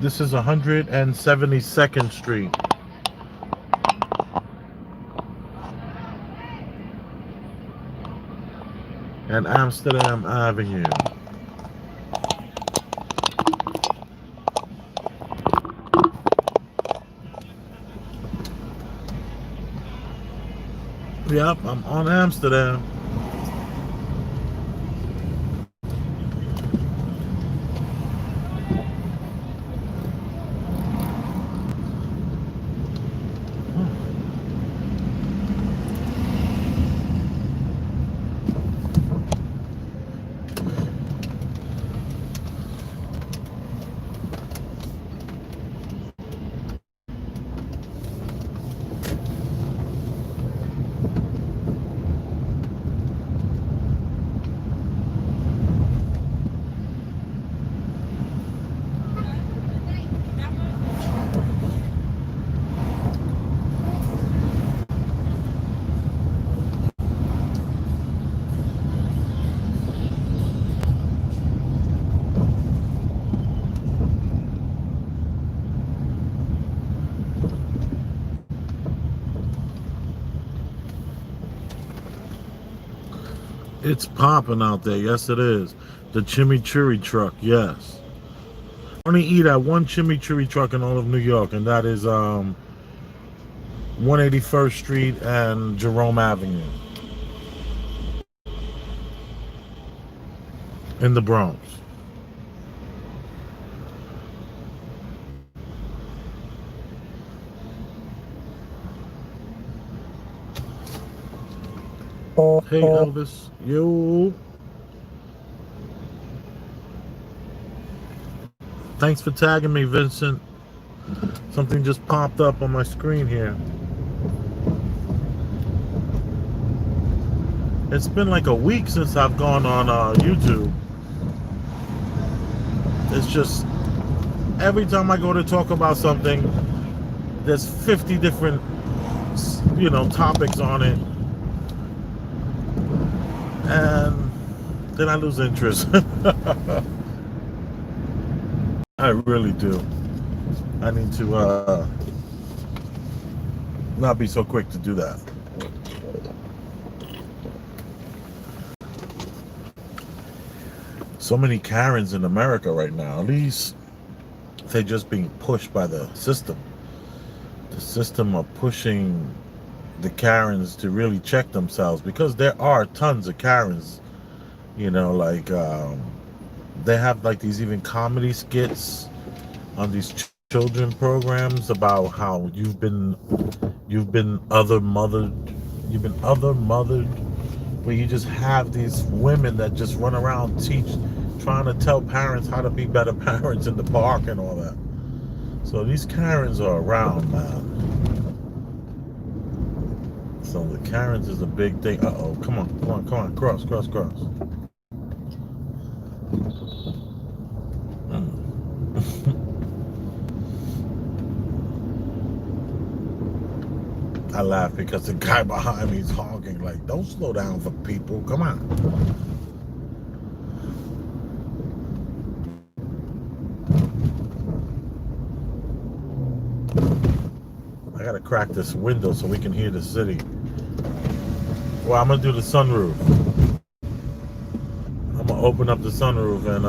This is 172nd Street. And Amsterdam Avenue. Yep, I'm on Amsterdam. It's popping out there. Yes, it is. The chimichurri truck. Yes. I only eat at one chimichurri truck in all of New York, and that is 181st Street and Jerome Avenue in the Bronx. Hey Elvis, yo. Thanks for tagging me, Vincent. Something just popped up on my screen here. It's been like a week since I've gone on YouTube. It's just every time I go to talk about something, there's 50 different, topics on it. And then I lose interest. I really do. I need to not be so quick to do that. So many Karens in America right now. At least they're just being pushed by the system. The system are pushing the Karens to really check themselves, because there are tons of Karens, they have like these even comedy skits on these children programs about how you've been other mothered, where you just have these women that just run around trying to tell parents how to be better parents in the park and all that. So these Karens are around, man. So the Karens is a big thing. Uh-oh, come on, cross. I laugh because the guy behind me is honking like, don't slow down for people, come on. I gotta crack this window so we can hear the city. Well, I'm gonna do the sunroof. I'm gonna open up the sunroof and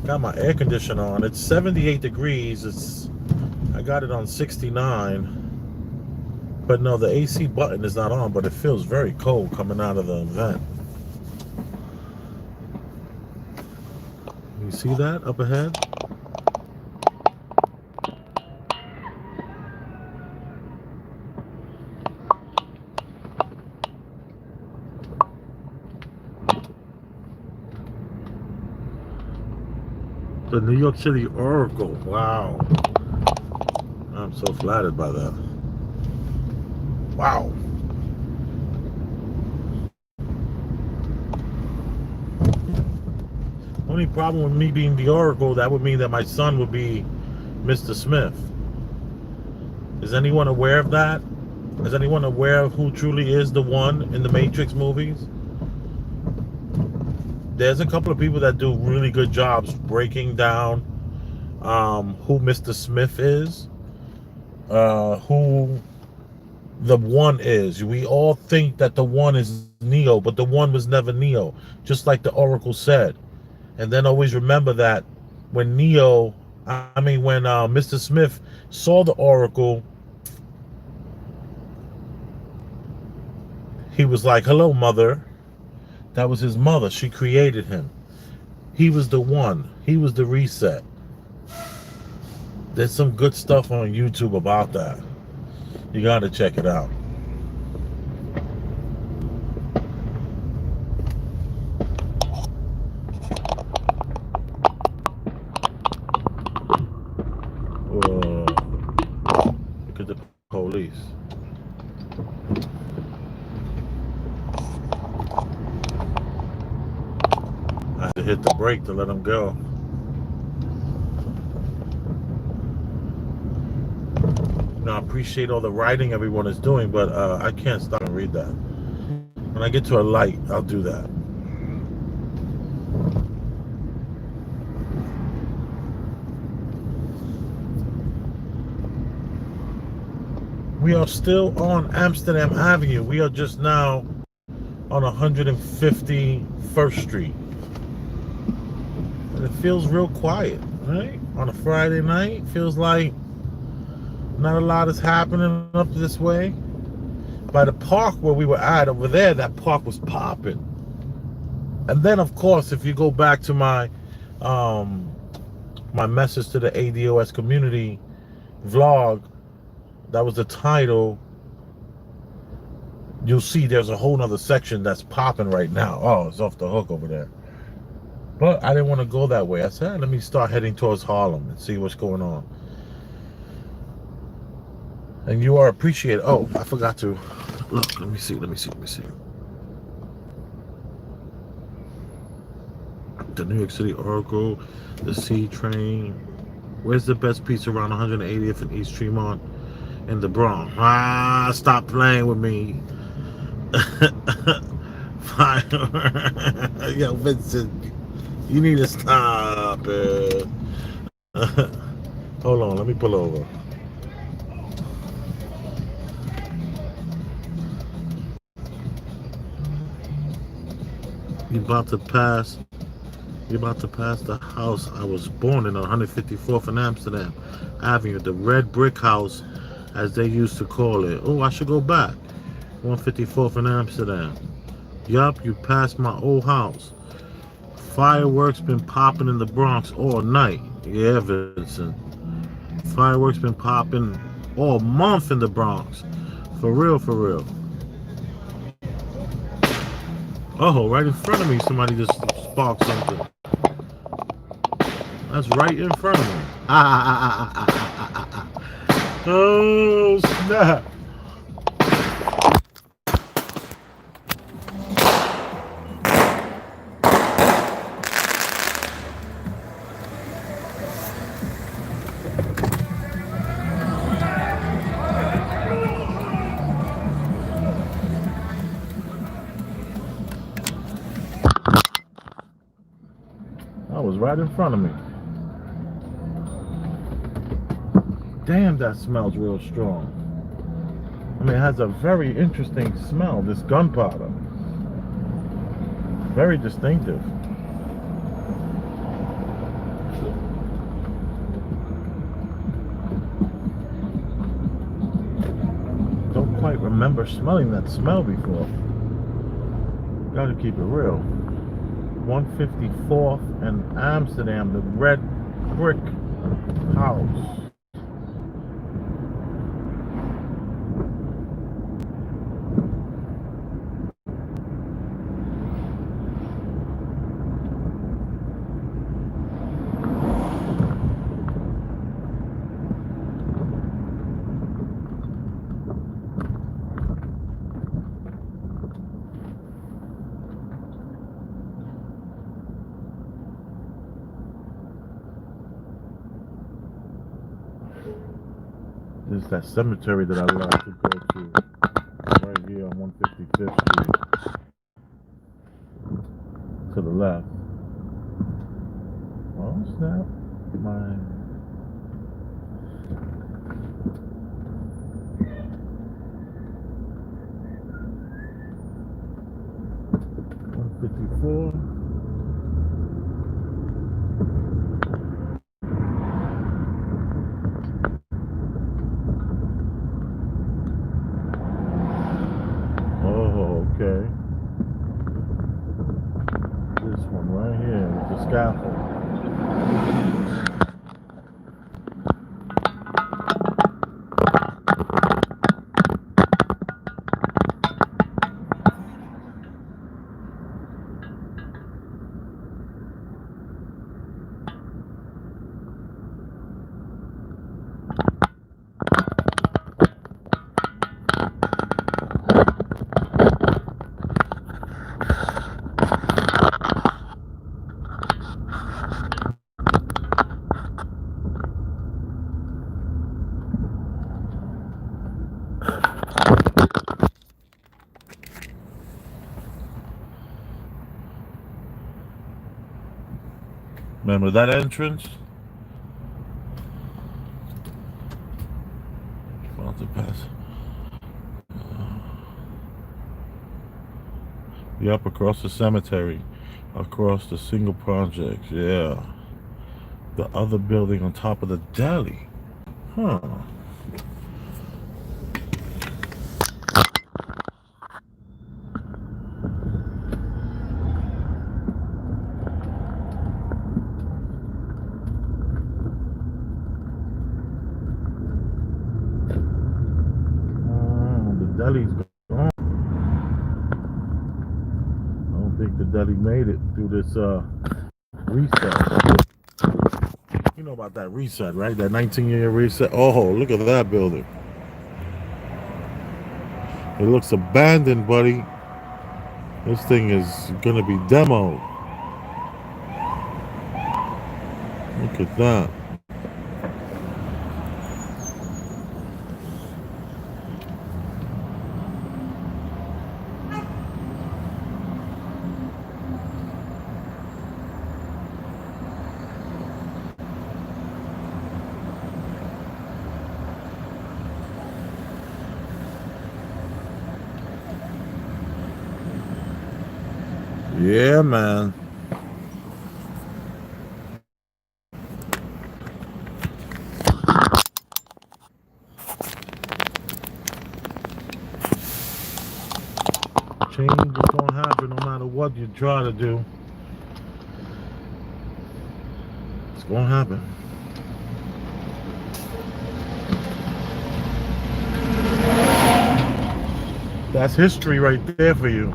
got my air conditioner on. It's 78 degrees. I got it on 69. But no, the AC button is not on, but it feels very cold coming out of the vent. You see that up ahead? The New York City Oracle. Wow. I'm so flattered by that. Wow. Only problem with me being the Oracle, that would mean that my son would be Mr. Smith. Is anyone aware of that? Is anyone aware of who truly is the one in the Matrix movies? There's a couple of people that do really good jobs breaking down who Mr. Smith is, who the one is. We all think that the one is Neo, but the one was never Neo, just like the Oracle said. And then always remember that when when Mr. Smith saw the Oracle, he was like, "Hello, mother." That was his mother. She created him. He was the one. He was the reset. There's some good stuff on YouTube about that. You gotta check it out. Look at the police. I had to hit the brake to let them go. I appreciate all the writing everyone is doing, but I can't stop and read that. When I get to a light, I'll do that. We are still on Amsterdam Avenue. We are just now on 151st Street. And it feels real quiet, right? On a Friday night, feels like not a lot is happening up this way. By the park where we were at over there, that park was popping. And then, of course, if you go back to my my message to the ADOS community vlog, that was the title. You'll see there's a whole nother section that's popping right now. Oh, it's off the hook over there. But I didn't want to go that way. I said, let me start heading towards Harlem and see what's going on. And you are appreciated. Oh, I forgot to look. Let me see. The New York City Oracle, the C train. Where's the best pizza around 180th and East Tremont in the Bronx? Ah, stop playing with me. Yo, Vincent, you need to stop it. Hold on, let me pull over. You're about to pass the house I was born in on 154th and Amsterdam Avenue, the red brick house, as they used to call it. Oh, I should go back. 154th and Amsterdam. Yup, you passed my old house. Fireworks been popping in the Bronx all night. Yeah, Vincent. Fireworks been popping all month in the Bronx. For real, for real. Oh, right in front of me, somebody just sparked something. That's right in front of me. Oh, snap. That was right in front of me. Damn, that smells real strong. I mean, it has a very interesting smell, this gunpowder. Very distinctive. Don't quite remember smelling that smell before. Gotta keep it real. 154th and Amsterdam, the red brick house. This is that cemetery that I love to go to, right here on 155th Street, to the left. Oh snap, my 154. Okay. This one right here with the scaffold. Remember that entrance? About to pass. Yep, across the cemetery, across the single projects. Yeah, the other building on top of the deli. Huh. The deli's gone. I don't think the deli made it through this reset. You know about that reset, right? That 19-year reset. Oh, look at that building. It looks abandoned, buddy. This thing is gonna be demoed. Look at that. Yeah, man. Change is gonna happen no matter what you try to do. It's gonna happen. That's history right there for you.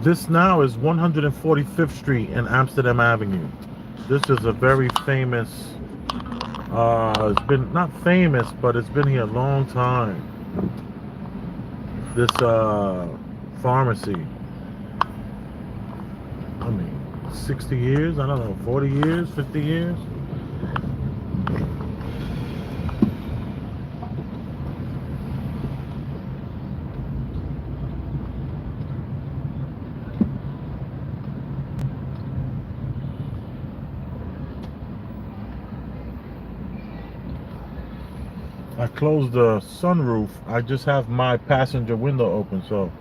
This now is 145th Street and Amsterdam Avenue. This is a very famous, it's been not famous, but it's been here a long time. This pharmacy. I mean, 60 years, I don't know, 40 years, 50 years. I closed the sunroof. I just have my passenger window open, so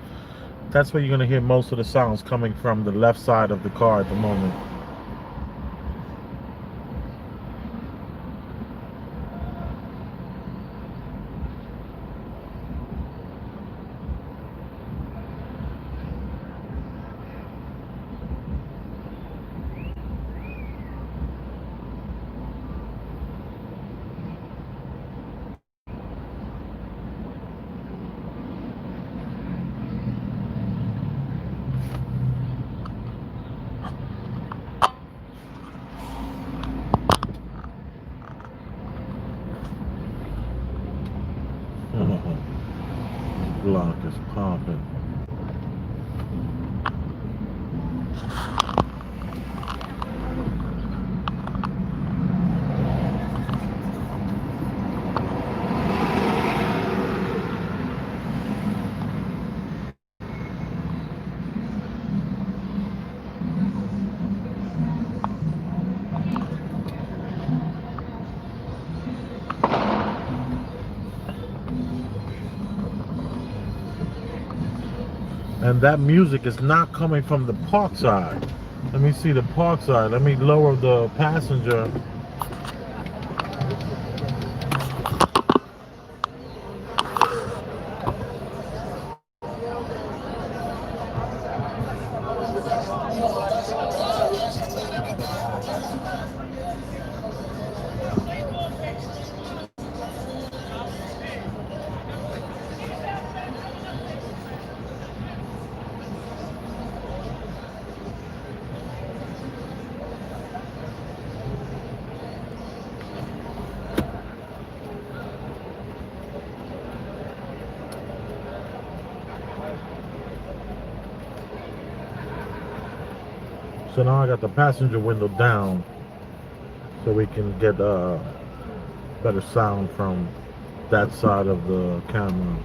that's where you're going to hear most of the sounds coming from the left side of the car at the moment. Block is popping. And that music is not coming from the park side. Let me see the park side. Let me lower the passenger. So now I got the passenger window down so we can get better sound from that side of the camera.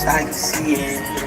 I can see it.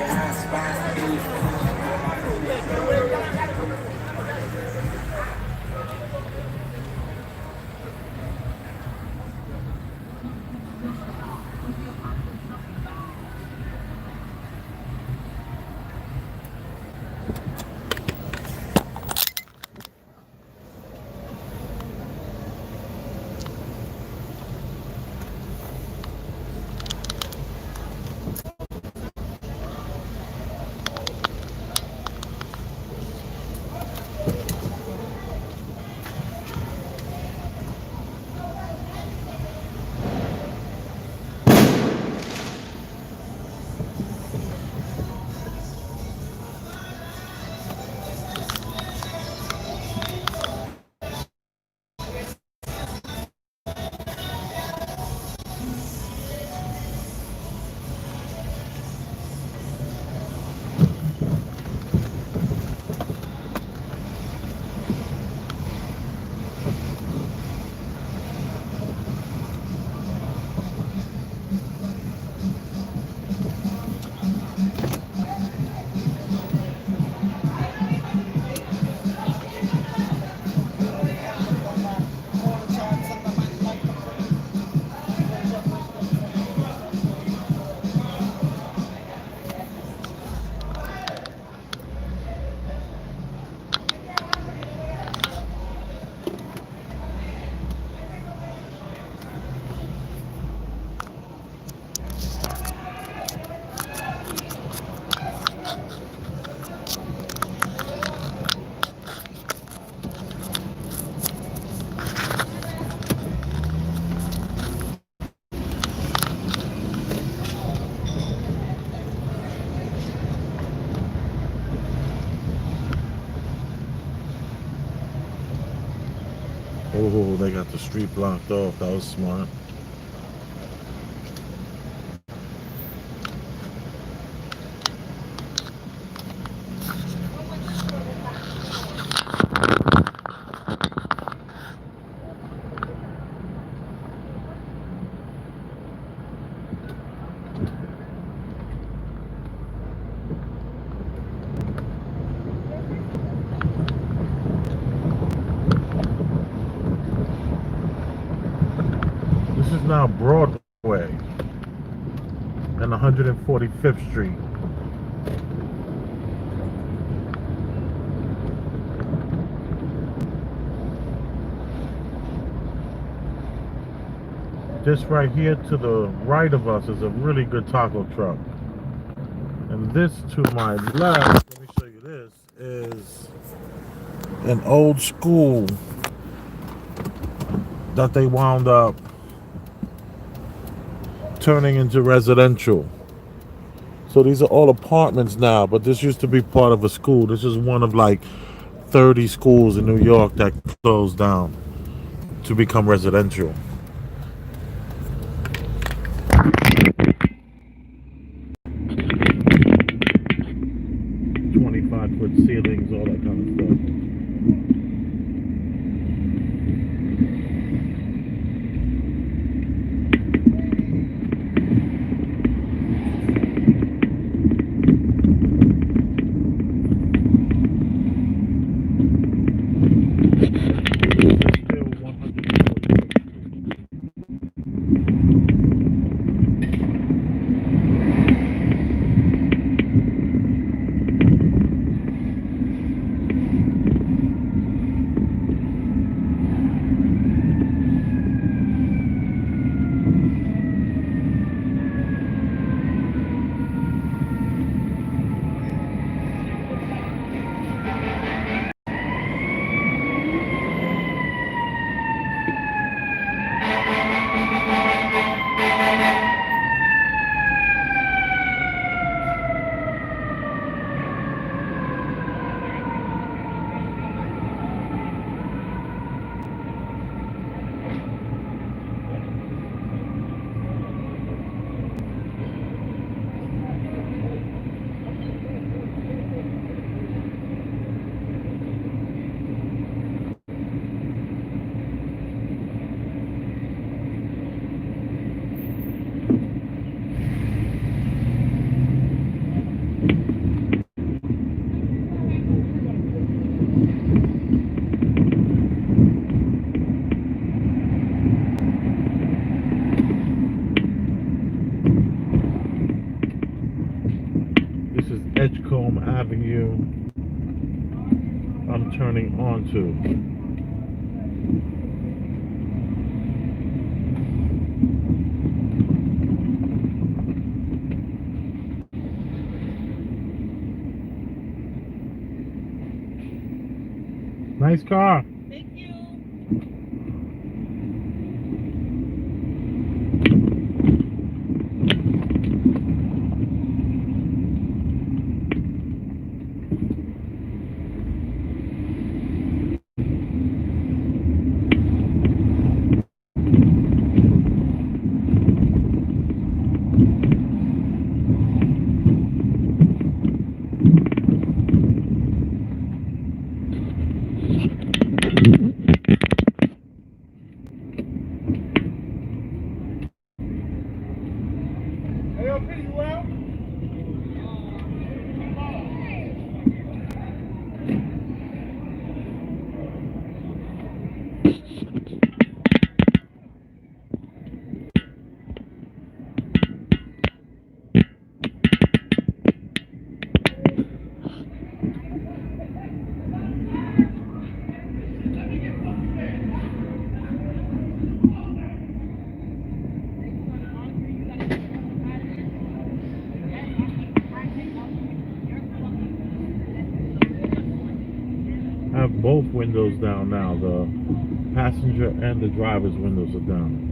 Oh, they got the street blocked off. That was smart. This is now Broadway and 145th Street. Just right here to the right of us is a really good taco truck. And this to my left, let me show you this, is an old school that they wound up turning into residential. So these are all apartments now, but this used to be part of a school. This is one of like 30 schools in New York that closed down to become residential. 25-foot ceilings, all that kind of stuff. This is Edgecombe Avenue I'm turning onto. Nice car. Thank you. I have both windows down now. The passenger and the driver's windows are down.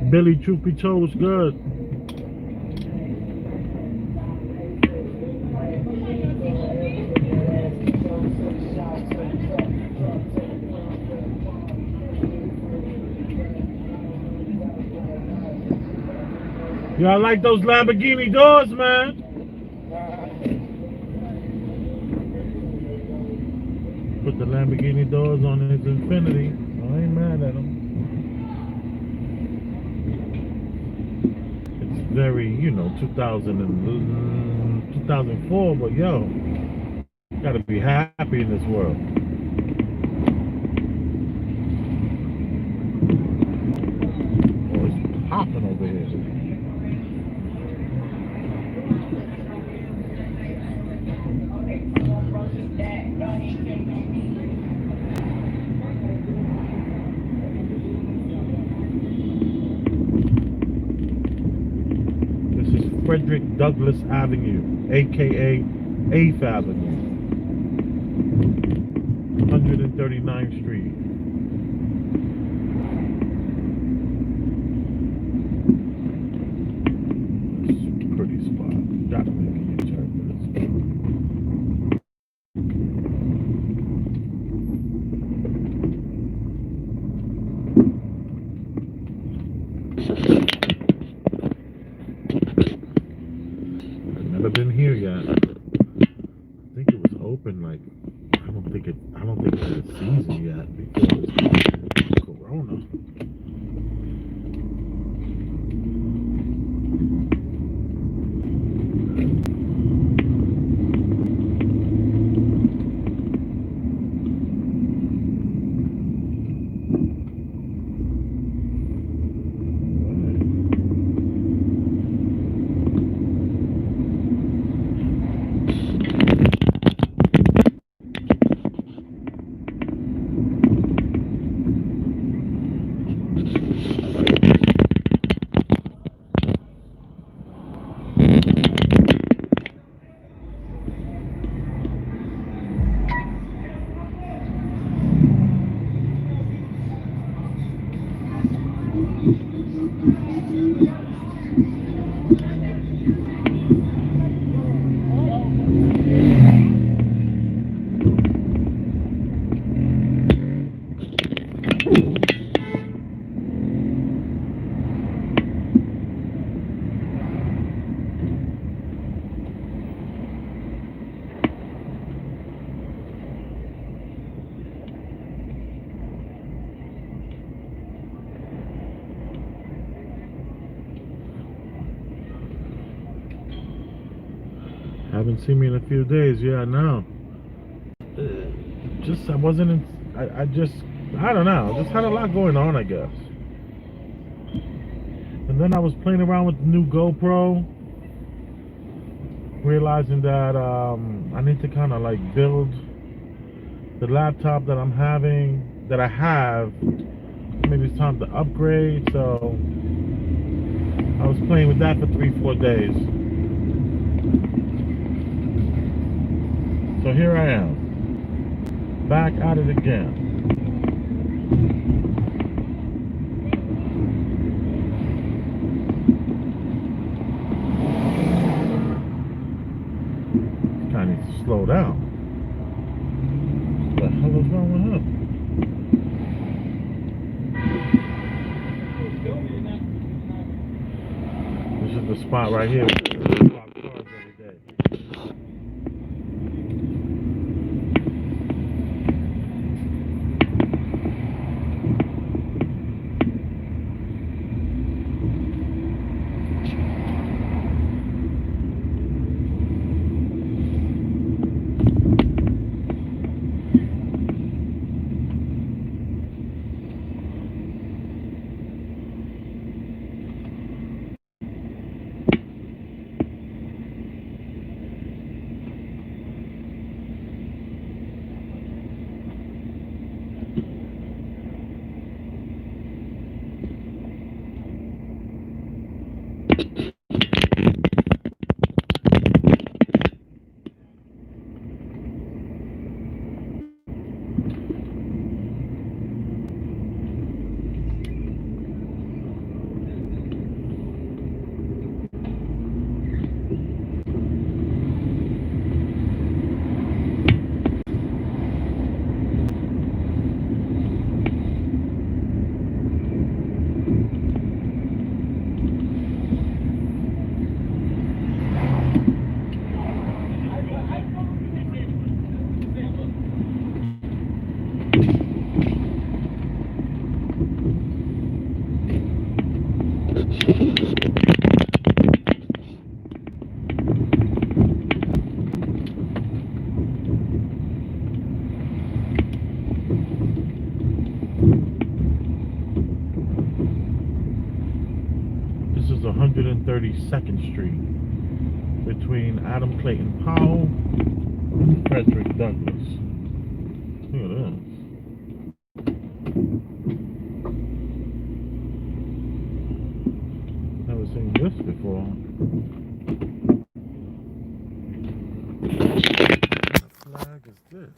Billy, truth be told, was good. Yeah, I like those Lamborghini doors, man. Put the Lamborghini doors on his Infinity. I ain't mad at him. It's very, 2000 and 2004, but yo, gotta be happy in this world. Oh, it's popping over here. Frederick Douglass Avenue, aka 8th Avenue, 139th Street. It's a pretty spot. Gotta make a U-turn for this. I've never been here yet. I think it was open like I don't think it's a season yet because Corona. Haven't seen me in a few days. Yeah, no. Just I wasn't in. I don't know. Just had a lot going on, I guess. And then I was playing around with the new GoPro, realizing that I need to kind of like build the laptop that I have. Maybe it's time to upgrade. So I was playing with that for 3-4 days. So here I am, back at it again. Kind of needs to slow down. What the hell is wrong with him? This is the spot right here. We park cars every day. 132nd Street between Adam Clayton Powell and Frederick Douglass. Look at this. Never seen this before. What flag is this?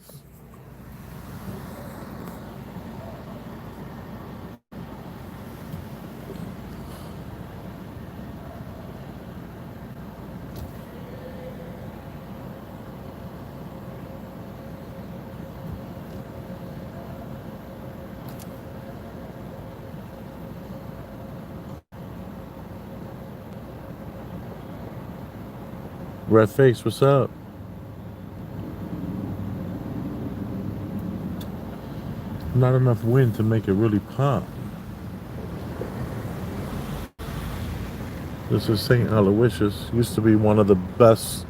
Red face, what's up? Not enough wind to make it really pop. This is St. Aloysius. Used to be one of the best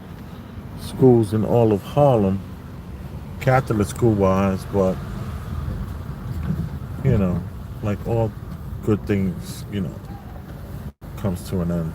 schools in all of Harlem, Catholic school wise, but you know, like all good things, comes to an end.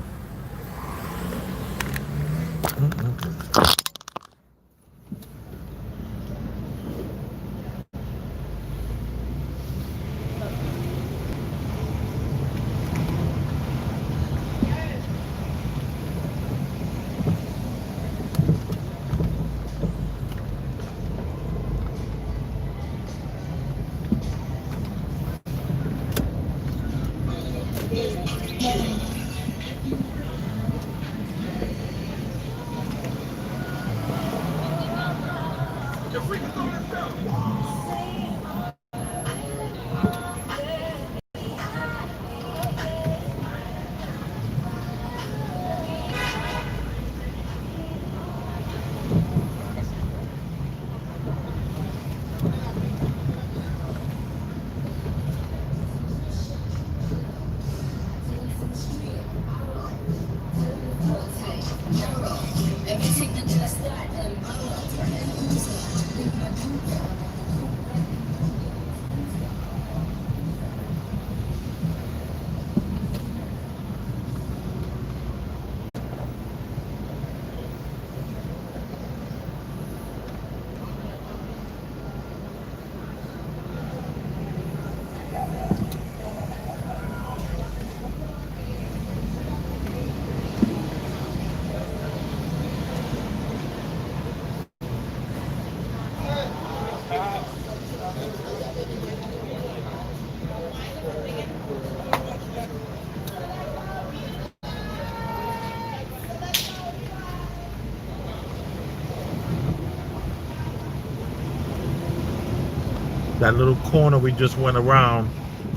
That little corner we just went around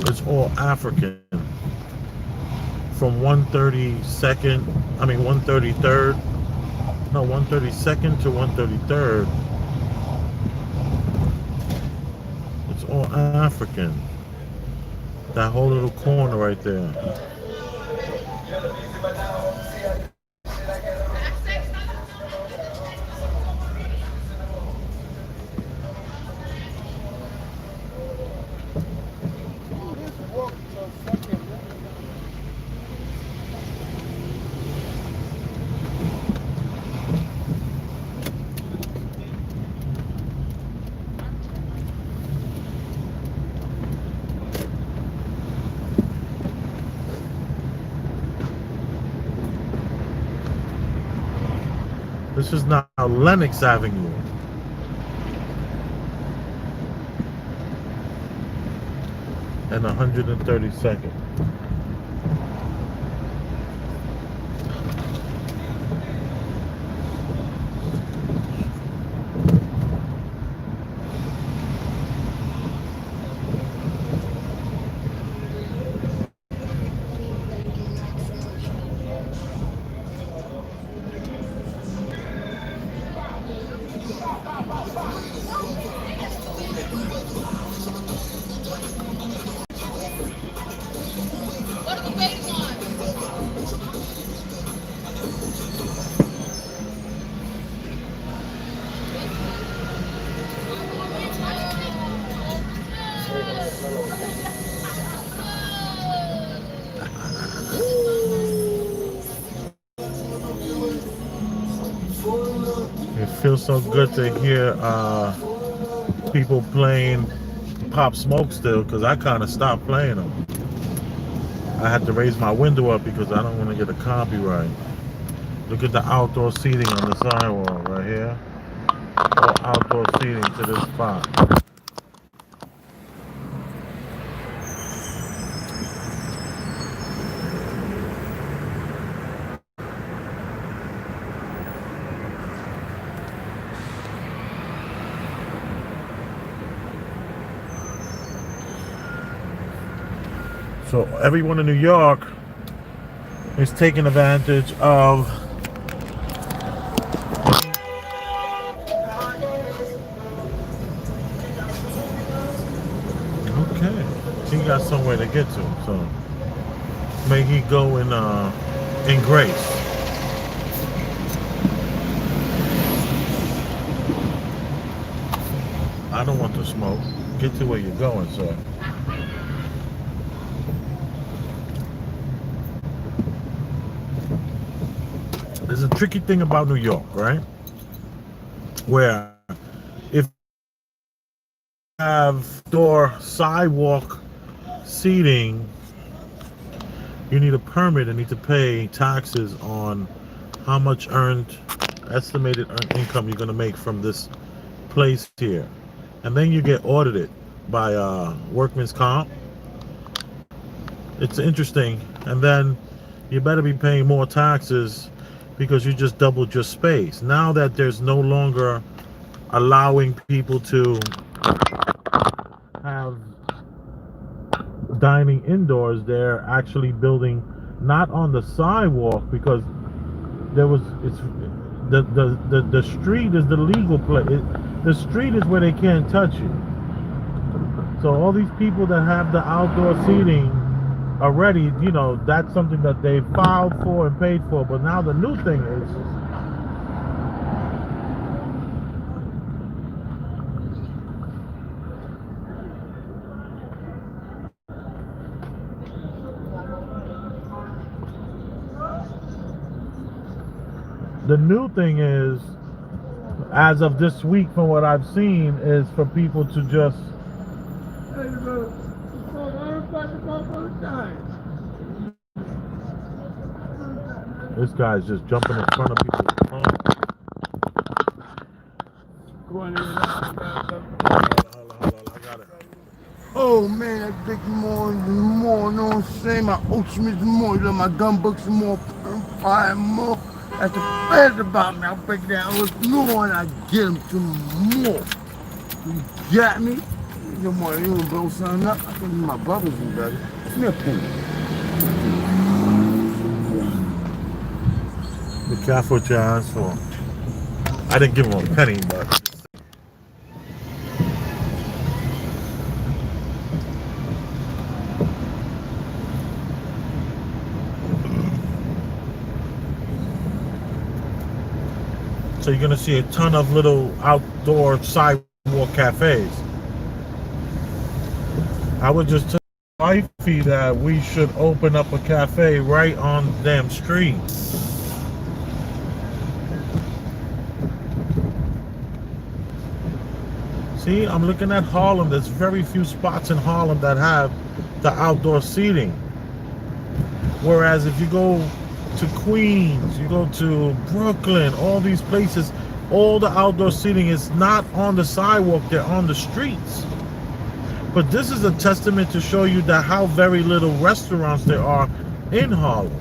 is all African. From 133rd, no, 132nd to 133rd. It's all African. That whole little corner right there. This is now Lenox Avenue. And 132nd. feels so good to hear people playing Pop Smoke still, because I kind of stopped playing them. I had to raise my window up because I don't want to get a copyright. Look at the outdoor seating on the sidewalk right here. All outdoor seating to this spot. So everyone in New York is taking advantage of okay. He got somewhere to get to, so may he go in grace. I don't want to smoke. Get to where you're going, sir. There's a tricky thing about New York, right? Where if you have door sidewalk seating, you need a permit and need to pay taxes on how much estimated earned income you're going to make from this place here. And then you get audited by workman's comp. It's interesting. And then you better be paying more taxes because you just doubled your space. Now that there's no longer allowing people to have dining indoors, they're actually building not on the sidewalk, because the street is the legal place. The street is where they can't touch you. So all these people that have the outdoor seating already, you know, that's something that they filed for and paid for. But now the new thing is, as of this week, from what I've seen, is for people to just this guy's just jumping in front of people's phone. Hold on, I got it. oh man, that big more, know what I'm saying? My Ultimates more, you know, my gun books more, fire more. That's the best about me. I'll break it down. I was knowing I get them to more. You got me? You know, you want to blow something up? I think my brothers and brothers. Give me a penny. Be careful what you ask for. I didn't give him a penny, but so you're gonna see a ton of little outdoor sidewalk cafes. I would just tell wifey that we should open up a cafe right on the damn street. See, I'm looking at Harlem. There's very few spots in Harlem that have the outdoor seating. Whereas if you go to Queens, you go to Brooklyn, all these places, all the outdoor seating is not on the sidewalk, they're on the streets. But this is a testament to show you that how very little restaurants there are in Harlem.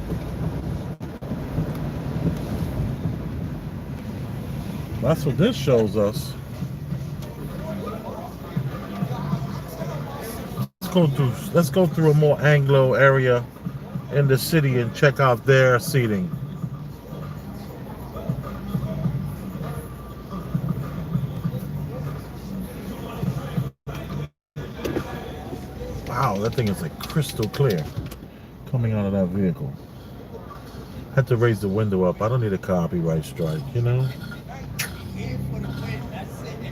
That's what this shows us. Let's go through a more Anglo area in the city and check out their seating. Wow, that thing is like crystal clear coming out of that vehicle. Had to raise the window up. I don't need a copyright strike, you know?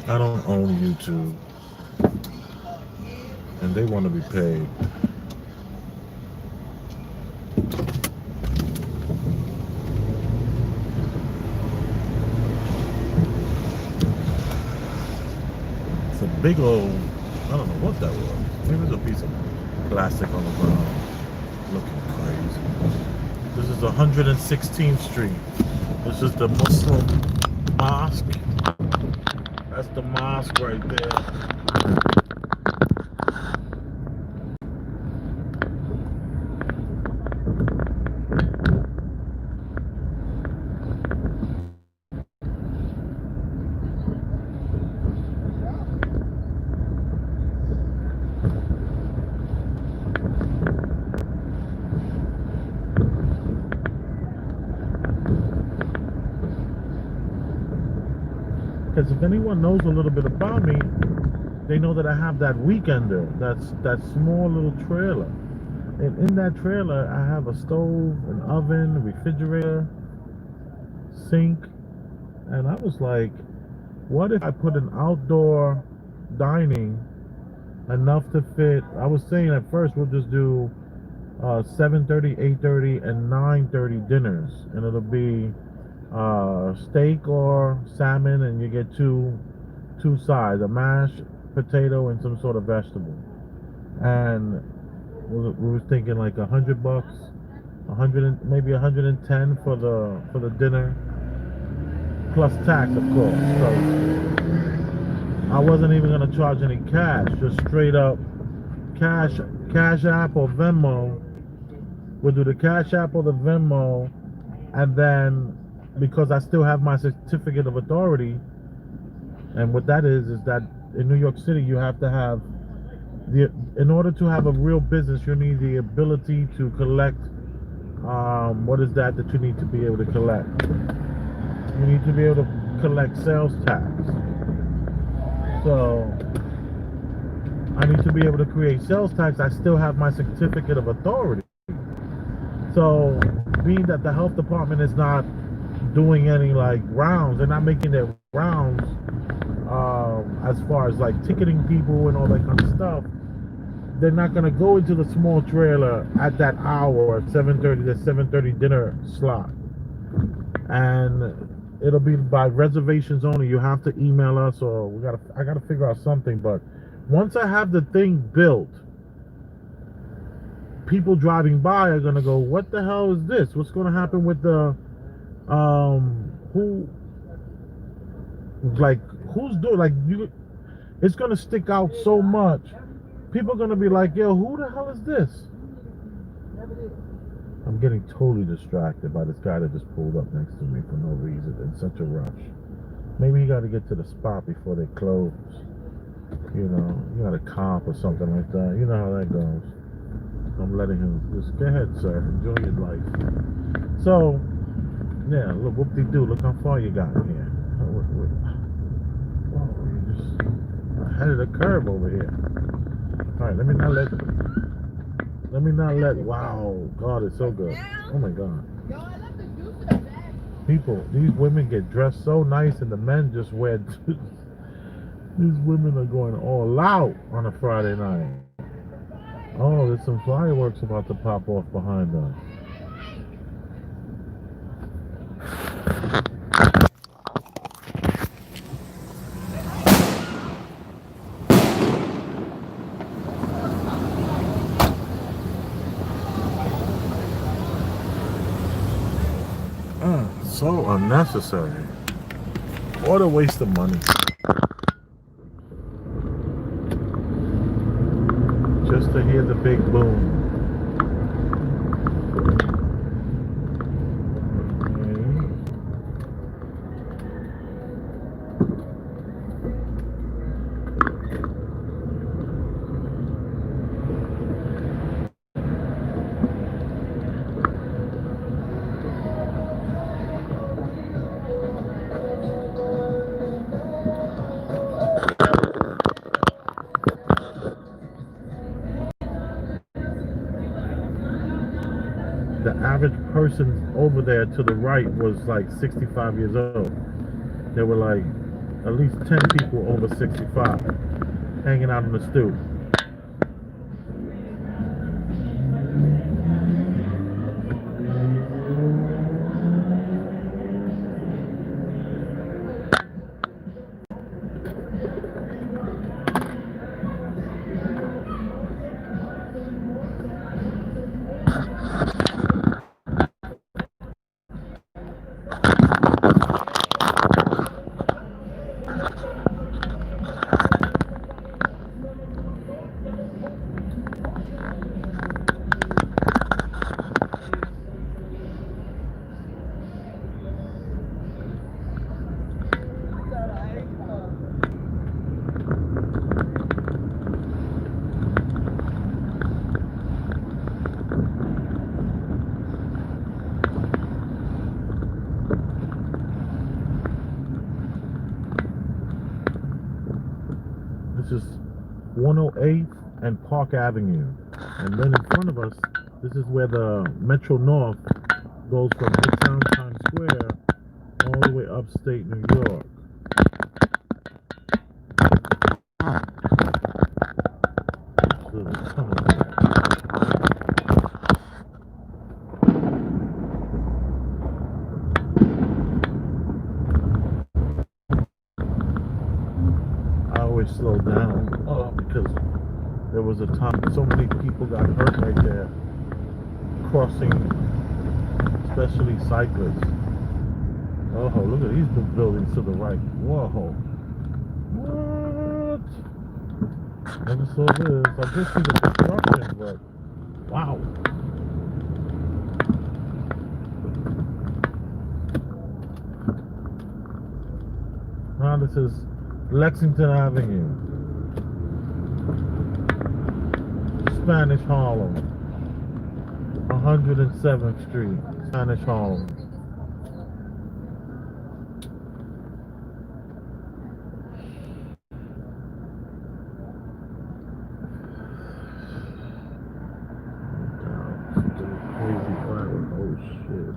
I don't own YouTube. And they want to be paid. big old, I don't know what that was. Maybe it was a piece of plastic on the ground. Looking crazy. This is 116th Street. This is the Muslim mosque. That's the mosque right there. Because if anyone knows a little bit about me, they know that I have that weekender. That's that small little trailer. And in that trailer, I have a stove, an oven, a refrigerator, sink. And I was like, what if I put an outdoor dining enough to fit? I was saying at first we'll just do 7:30, 8:30, and 9:30 dinners. And it'll be steak or salmon, and you get two sides, a mashed potato and some sort of vegetable. And we were thinking like $100, 100, maybe 110 for the dinner, plus tax, of course. So I wasn't even gonna charge any cash, just straight up cash app or Venmo. We'll do the cash app or the Venmo, and then because I still have my certificate of authority, and what that is that in New York City you have to have in order to have a real business, you need the ability to collect what is that you need to be able to collect? You need to be able to collect sales tax. So I need to be able to create sales tax. I still have my certificate of authority. So being that the health department is not doing any like rounds, they're not making their rounds as far as like ticketing people and all that kind of stuff, they're not going to go into the small trailer at that hour, 7:30 to 7:30 dinner slot. And it'll be by reservations only. You have to email us, or I gotta figure out something. But once I have the thing built, people driving by are gonna go, what the hell is this? What's gonna happen with the who's doing, like, you, it's gonna stick out so much. People are gonna be like, yo, who the hell is this? I'm getting totally distracted by this guy that just pulled up next to me for no reason in such a rush. Maybe you gotta get to the spot before they close. You know, you got a cop or something like that. You know how that goes. I'm letting him just go ahead, sir. Enjoy your life. So, yeah, look, whoop-de-doo. Look how far you got here. Whoa, you're just ahead of the curve over here. All right, let me not let, wow, God, it's so good. Oh my God. People, these women get dressed so nice and the men just wear, these women are going all out on a Friday night. Oh, there's some fireworks about to pop off behind us. So unnecessary. What a waste of money. Just to hear the big boom. The average person over there to the right was like 65 years old. There were like at least 10 people over 65 hanging out on the stoop. This is 108th and Park Avenue. And then in front of us, this is where the Metro North goes from Midtown Times Square all the way upstate New York. So there's a tunnel there. I always slow down because there was a time so many people got hurt right there crossing, especially cyclists. Oh, look at these buildings to the right. Whoa. What? Never saw this. I did see the construction, but wow. Now this is Lexington Avenue, Spanish Harlem, 107th Street, Spanish Harlem. Crazy fire. Oh shit.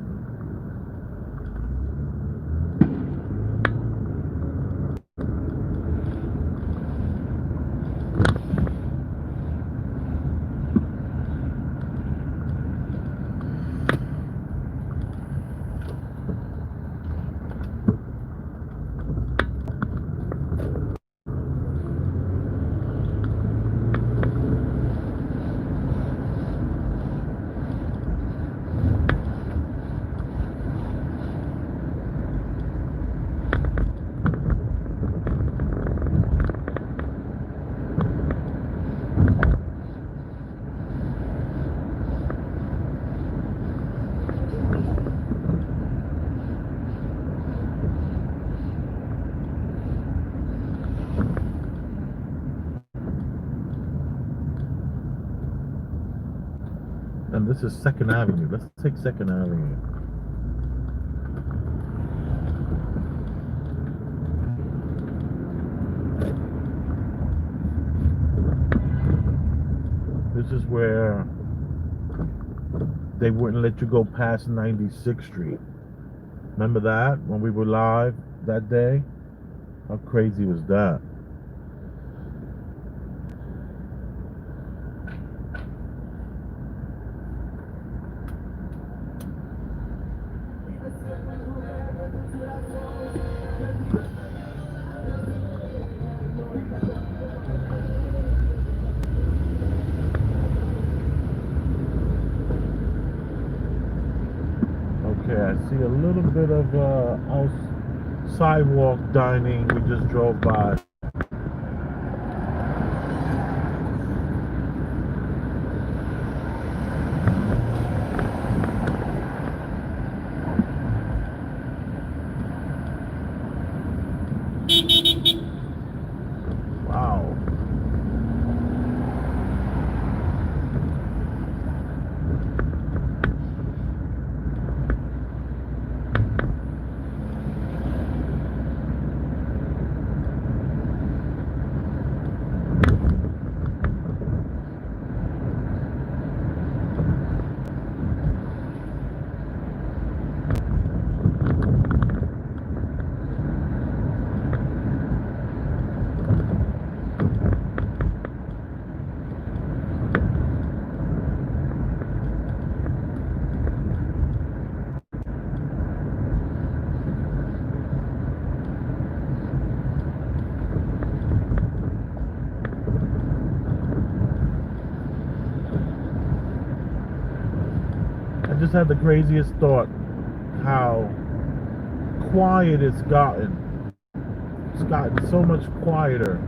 And this is 2nd Avenue. Let's take 2nd Avenue. This is where they wouldn't let you go past 96th Street. Remember that when we were live that day? How crazy was that? Okay, I see a little bit of sidewalk dining. We just drove by. Wow. I just had the craziest thought how quiet it's gotten. It's gotten so much quieter.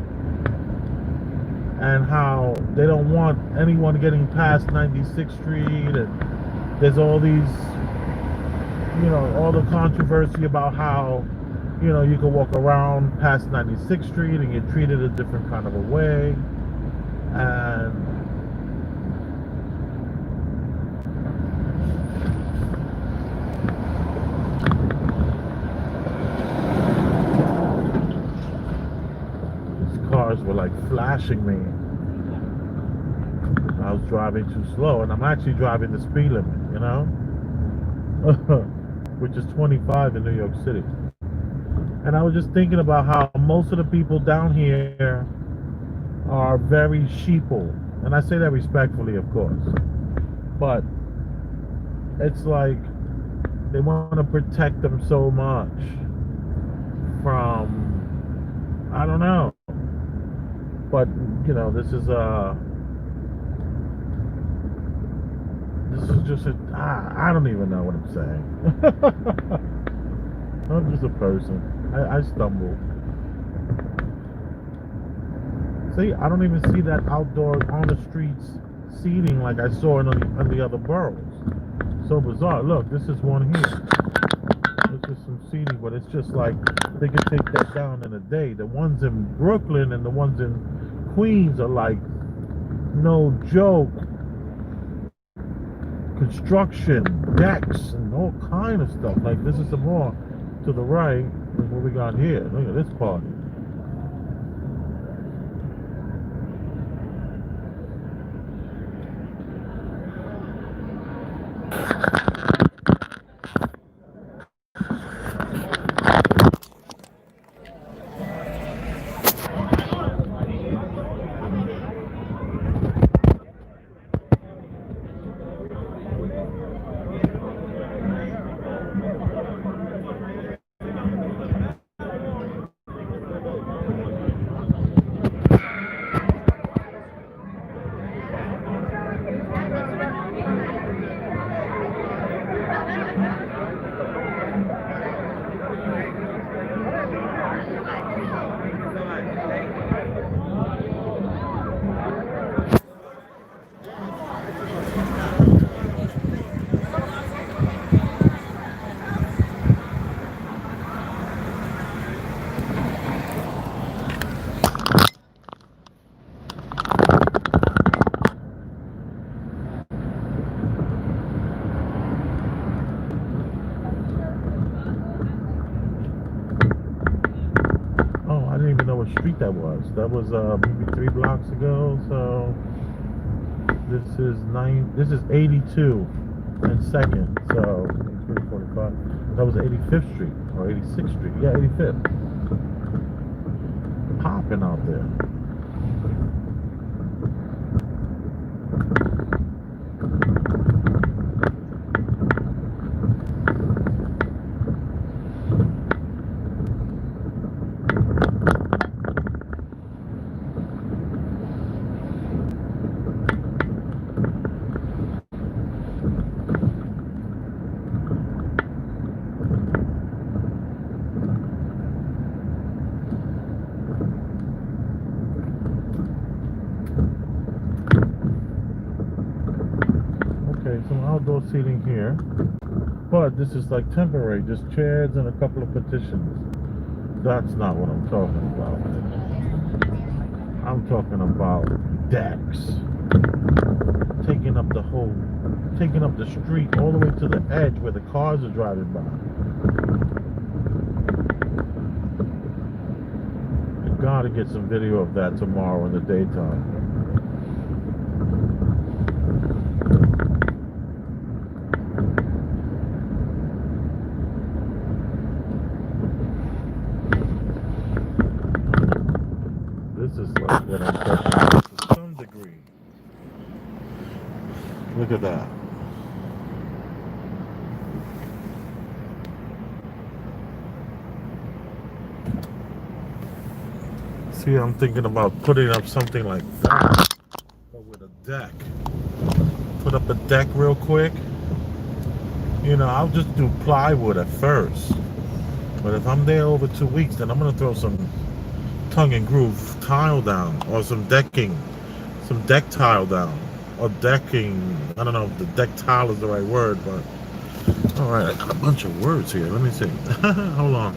And how they don't want anyone getting past 96th Street, and there's all these, all the controversy about how, you can walk around past 96th Street and get treated a different kind of a way. And cars were like flashing me. I was driving too slow, and I'm actually driving the speed limit, which is 25 in New York City. And I was just thinking about how most of the people down here are very sheeple, and I say that respectfully, of course, but it's like they want to protect them so much from, I don't know. But this is just I don't even know what I'm saying. I'm just a person. I stumble. See, I don't even see that outdoor on the streets seating like I saw in the other boroughs. So bizarre. Look, this is one here. This is some seating, but it's just like they could take that down in a day. The ones in Brooklyn and the ones in Queens are like no joke. Construction, decks, and all kind of stuff. Like this is some more to the right than what we got here. Look at this party. Street that was maybe 3 blocks ago. So this is 82 and 2nd, so 345. That was 85th Street or 86th Street. Yeah, 85th. Popping out there. Some outdoor seating here, but this is like temporary, just chairs and a couple of petitions. That's not what I'm talking about. I'm talking about decks, taking up the street all the way to the edge where the cars are driving by. I gotta get some video of that tomorrow in the daytime. This is like what I'm talking about to some degree. Look at that. See, I'm thinking about putting up something like that, but with a deck. Put up a deck real quick. I'll just do plywood at first. But if I'm there over 2 weeks, then I'm gonna throw some tongue and groove tile down, or some deck tile down, or decking. I don't know if the deck tile is the right word, but all right, I got a bunch of words here. Let me see. Hold on.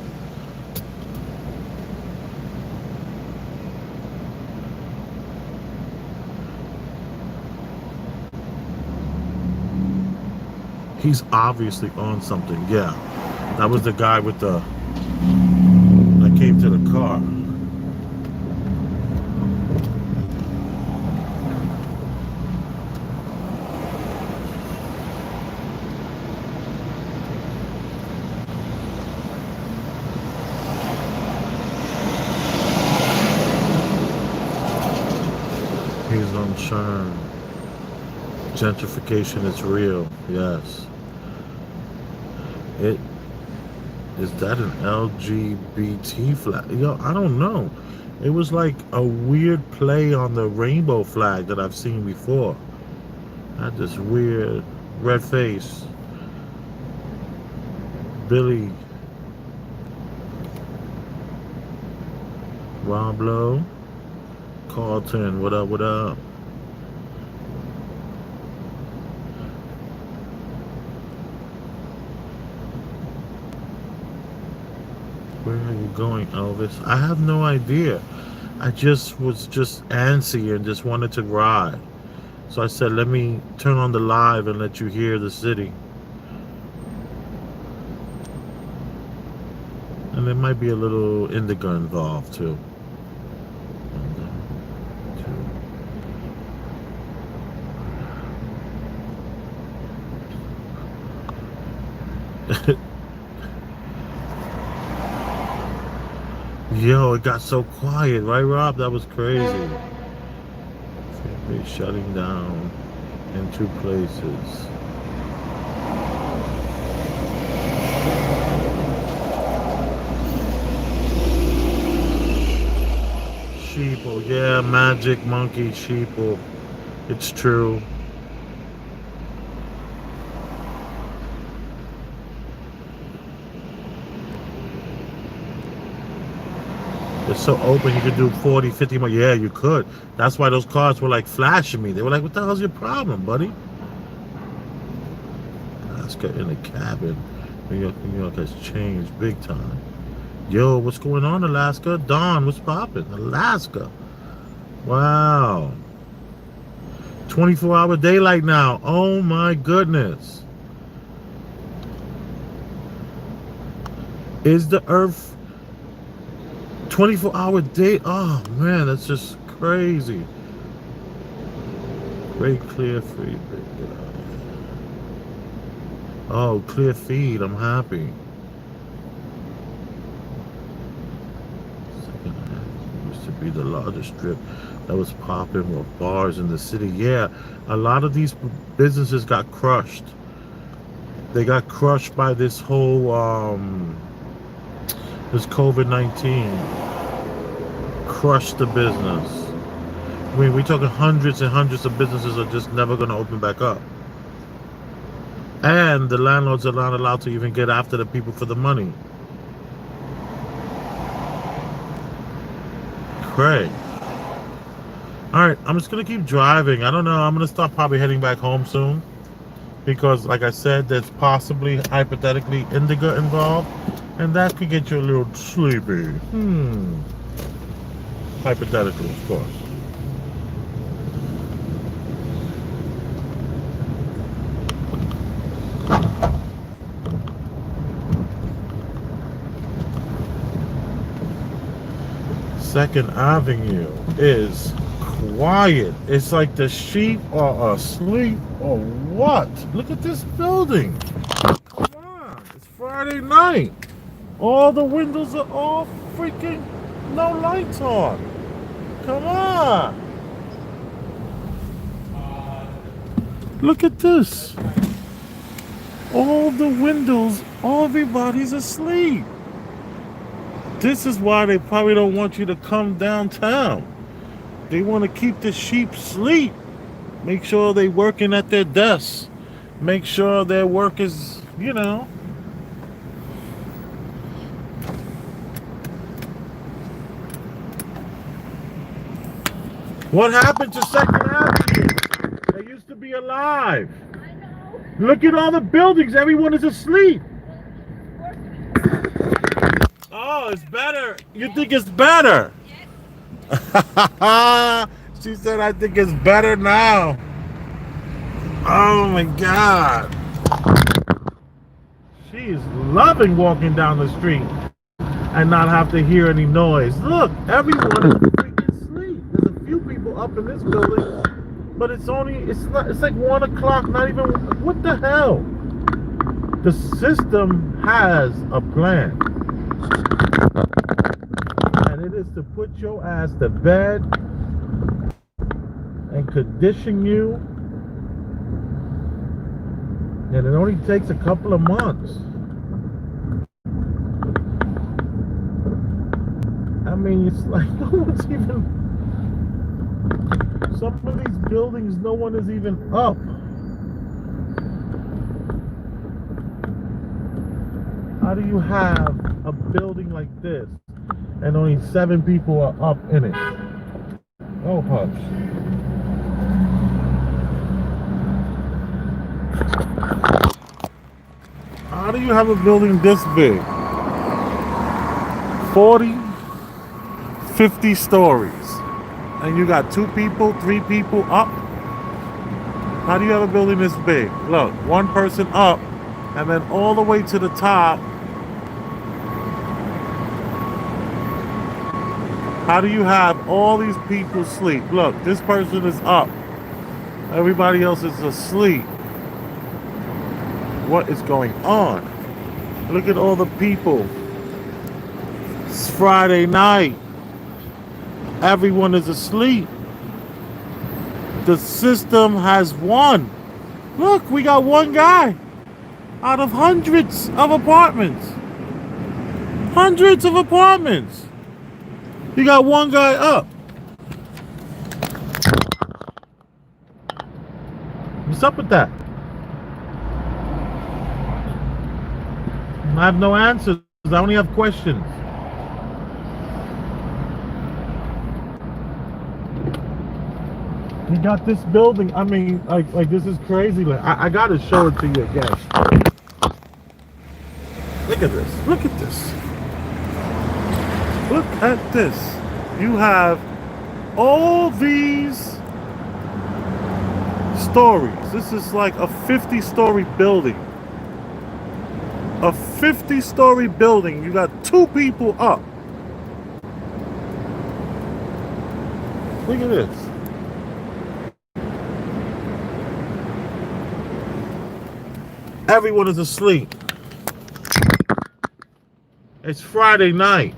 He's obviously on something. Yeah, that was the guy with the that came to the car. He's on churn. Gentrification is real. Yes. It is that an LGBT flag? Yo, I don't know. It was like a weird play on the rainbow flag that I've seen before. Had this weird red face. Billy. Rob Lowe. Carlton, what up, what up? Where are you going, Elvis? I have no idea. I was just antsy and just wanted to ride. So I said, let me turn on the live and let you hear the city. And there might be a little indigo involved too. Yo, it got so quiet, right, Rob? That was crazy. Firday shutting down in 2 places. Sheeple, yeah, magic monkey sheeple. It's true. It's so open, you could do 40, 50 more. Yeah, you could. That's why those cars were like flashing me. They were like, what the hell's your problem, buddy? Alaska in the cabin. New York has changed big time. Yo, what's going on, Alaska? Dawn, what's poppin'? Alaska. Wow. 24-hour daylight now. Oh my goodness. Is the Earth 24-hour day? Oh man, that's just crazy. Great clear feed. Oh, clear feed. I'm happy. Second hand used to be the largest strip that was popping with bars in the city. Yeah, a lot of these businesses got crushed. They got crushed by this whole this COVID-19. Crushed the business. I mean, we're talking hundreds and hundreds of businesses are just never going to open back up. And the landlords are not allowed to even get after the people for the money. Craig. Alright, I'm just going to keep driving. I don't know. I'm going to start probably heading back home soon. Because, like I said, there's possibly, hypothetically, indigo involved. And that could get you a little sleepy. Hypothetically, of course. Second Avenue is quiet. It's like the sheep are asleep or what? Look at this building. Come on. It's Friday night. All the windows are all freaking no lights on. Come on. Look at this. All the windows, everybody's asleep. This is why they probably don't want you to come downtown. They want to keep the sheep asleep. Make sure they working at their desks. Make sure their work is, What happened to Second Avenue? They used to be alive. Look at all the buildings. Everyone is asleep. Oh, it's better. You think it's better? She said, I think it's better now. Oh my God. She is loving walking down the street and not have to hear any noise. Look, everyone is freaking asleep. There's a few people up in this building, but it's like 1 o'clock, not even, what the hell? The system has a plan. And it is to put your ass to bed and condition you. And it only takes a couple of months. I mean, it's like no one's even. Some of these buildings, no one is even up. How do you have a building like this and only 7 people are up in it? Oh, Pops. How do you have a building this big? 40, 50 stories. And you got 2 people, 3 people up? How do you have a building this big? Look, 1 person up, and then all the way to the top. How do you have all these people sleep? Look, this person is up. Everybody else is asleep. What is going on? Look at all the people. It's Friday night. Everyone is asleep. The system has won. Look, we got 1 guy out of hundreds of apartments. Hundreds of apartments. You got 1 guy up. What's up with that? I have no answers. I only have questions. You got this building. I mean, like this is crazy. Like, I gotta show it to you again. Look at this. Look at this. Look at this. You have all these stories. This is like a 50-story building. A 50-story building. You got 2 people up. Look at this. Everyone is asleep. It's Friday night.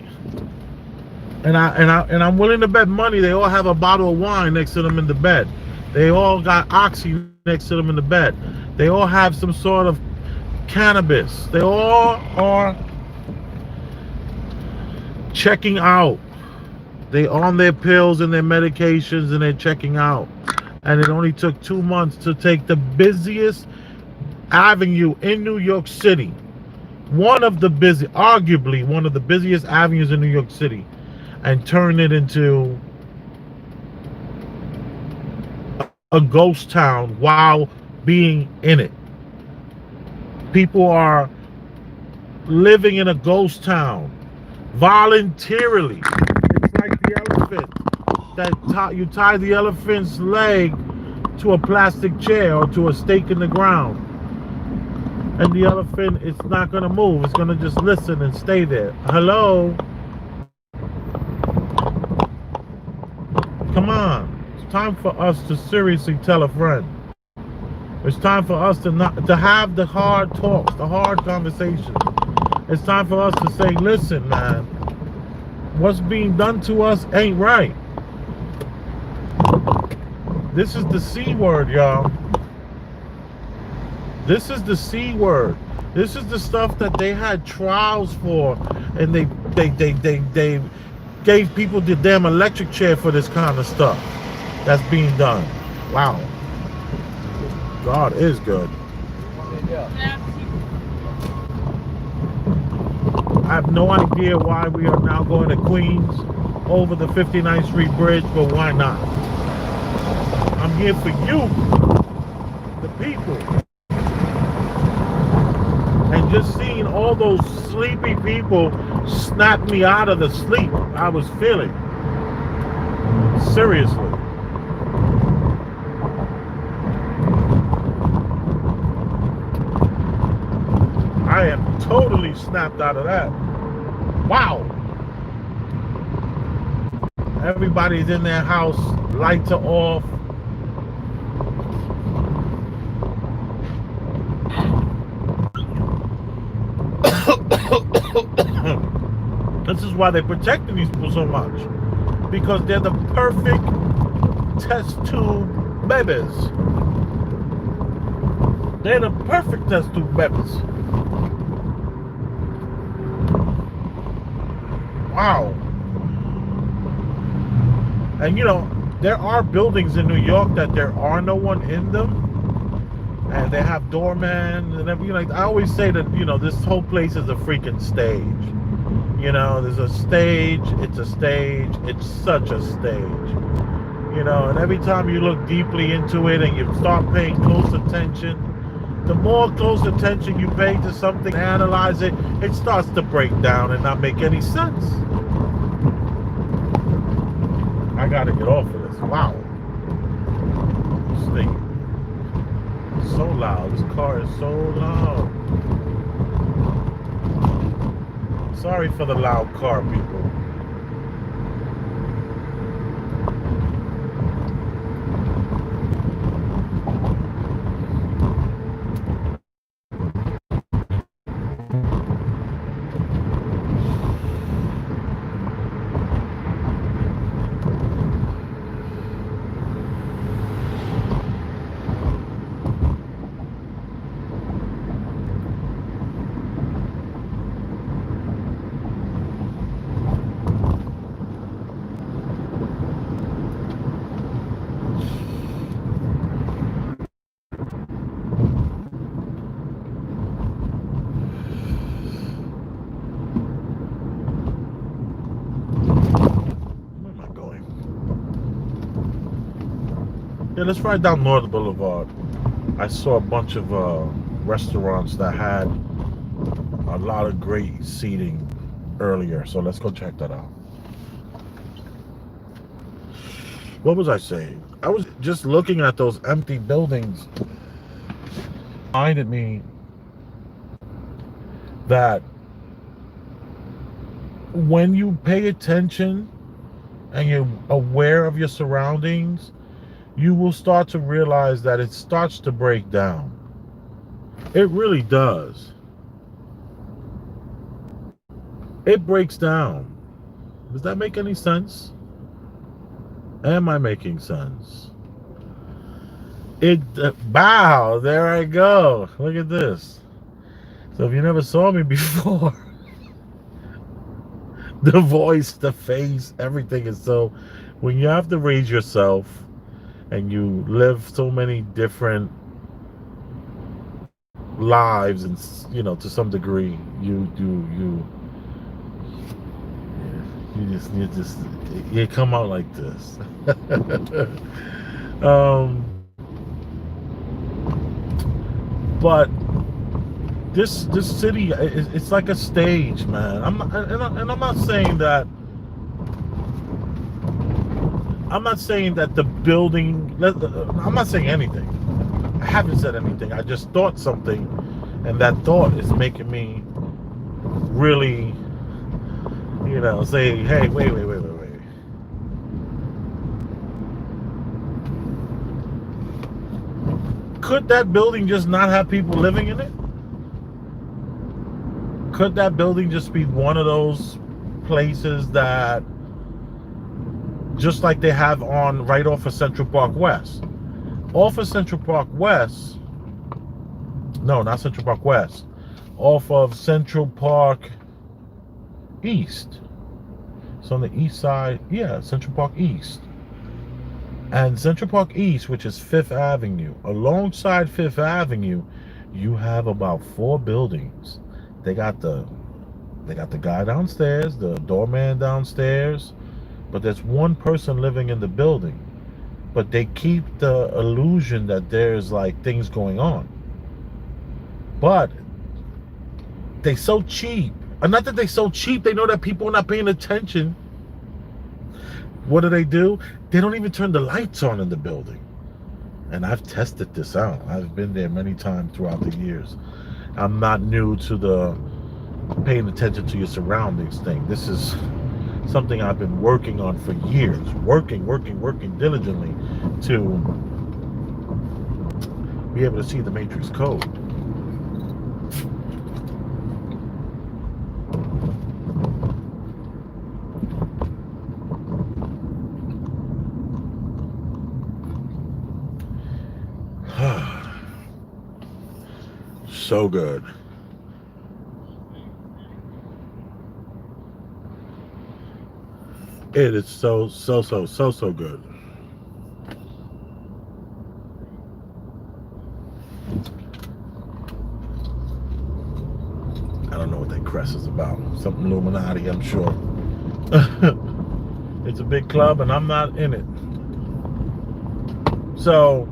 And I'm willing to bet money they all have a bottle of wine next to them in the bed. They all got oxy next to them in the bed. They all have some sort of cannabis. They all are checking out. They on their pills and their medications and they're checking out. And it only took 2 months to take the busiest avenue in New York City. Arguably one of the busiest avenues in New York City, and turn it into a ghost town while being in it. People are living in a ghost town voluntarily. It's like the elephant that you tie the elephant's leg to a plastic chair or to a stake in the ground, and the elephant is not going to move. It's going to just listen and stay there. Hello? Come on. It's time for us to seriously tell a friend. It's time for us to have the hard talks, the hard conversations. It's time for us to say, listen, man, what's being done to us ain't right. This is the C word, y'all. This is the C word. This is the stuff that they had trials for, and they gave people the damn electric chair for this kind of stuff that's being done. Wow. God is good. I have no idea why we are now going to Queens over the 59th Street Bridge, but why not? here for you, the people. And just seeing all those sleepy people snap me out of the sleep I was feeling. Seriously. I am totally snapped out of that. Wow. Everybody's in their house, lights are off. This is why they're protecting these people so much. Because they're the perfect test tube babies. They're the perfect test tube babies. Wow. And you know, there are buildings in New York that there are no one in them. And they have doormen and everything. Like I always say that, you know, this whole place is a freaking stage. You know, there's a stage, it's a stage, it's such a stage. You know, and every time you look deeply into it and you start paying close attention, the more close attention you pay to something, analyze it, it starts to break down and not make any sense. I gotta get off of this. Wow. This thing is so loud. This car is so loud. Sorry for the loud car, people. Yeah, let's ride down North Boulevard. I saw a bunch of restaurants that had a lot of great seating earlier, so let's go check that out. What was I saying? I was just looking at those empty buildings. Reminded me that when you pay attention and you're aware of your surroundings, you will start to realize that it starts to break down. It really does. It breaks down. Does that make any sense? Am I making sense? Wow, there I go. Look at this. So if you never saw me before, the voice, the face, everything is so, when you have to raise yourself and you live so many different lives, and you know, to some degree you just you come out like this. But this city, it's like a stage, man. I'm not saying that the building, I'm not saying anything. I haven't said anything. I just thought something, and that thought is making me really, you know, say, hey, wait. Could that building just not have people living in it? Could that building just be one of those places that, just like they have on right off of Central Park West? Off of Central Park West, no, not Central Park West, off of Central Park East. So on the east side, yeah, Central Park East. And Central Park East, which is 5th Avenue, alongside 5th Avenue, you have about 4 buildings. They got the guy downstairs, the doorman downstairs, but there's one person living in the building. but they keep the illusion that there's like things going on. But they so cheap. And not that they so cheap, they know that people are not paying attention. What do? They don't even turn the lights on in the building. And I've tested this out. I've been there many times throughout the years. I'm not new to the paying attention to your surroundings thing. This is something I've been working on for years. Working diligently to be able to see the Matrix code. So good. It is so good. I don't know what that crest is about. Something Illuminati, I'm sure. It's a big club and I'm not in it. So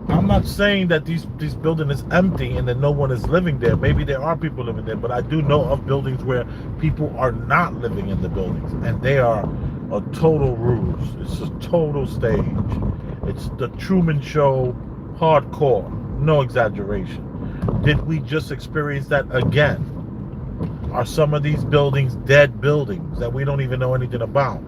I'm not saying that these building is empty and that no one is living there. Maybe there are people living there, but I do know of buildings where people are not living in the buildings, and they are a total ruse. It's a total stage. It's the Truman Show hardcore, no exaggeration. Did we just experience that again? Are some of these buildings dead buildings that we don't even know anything about?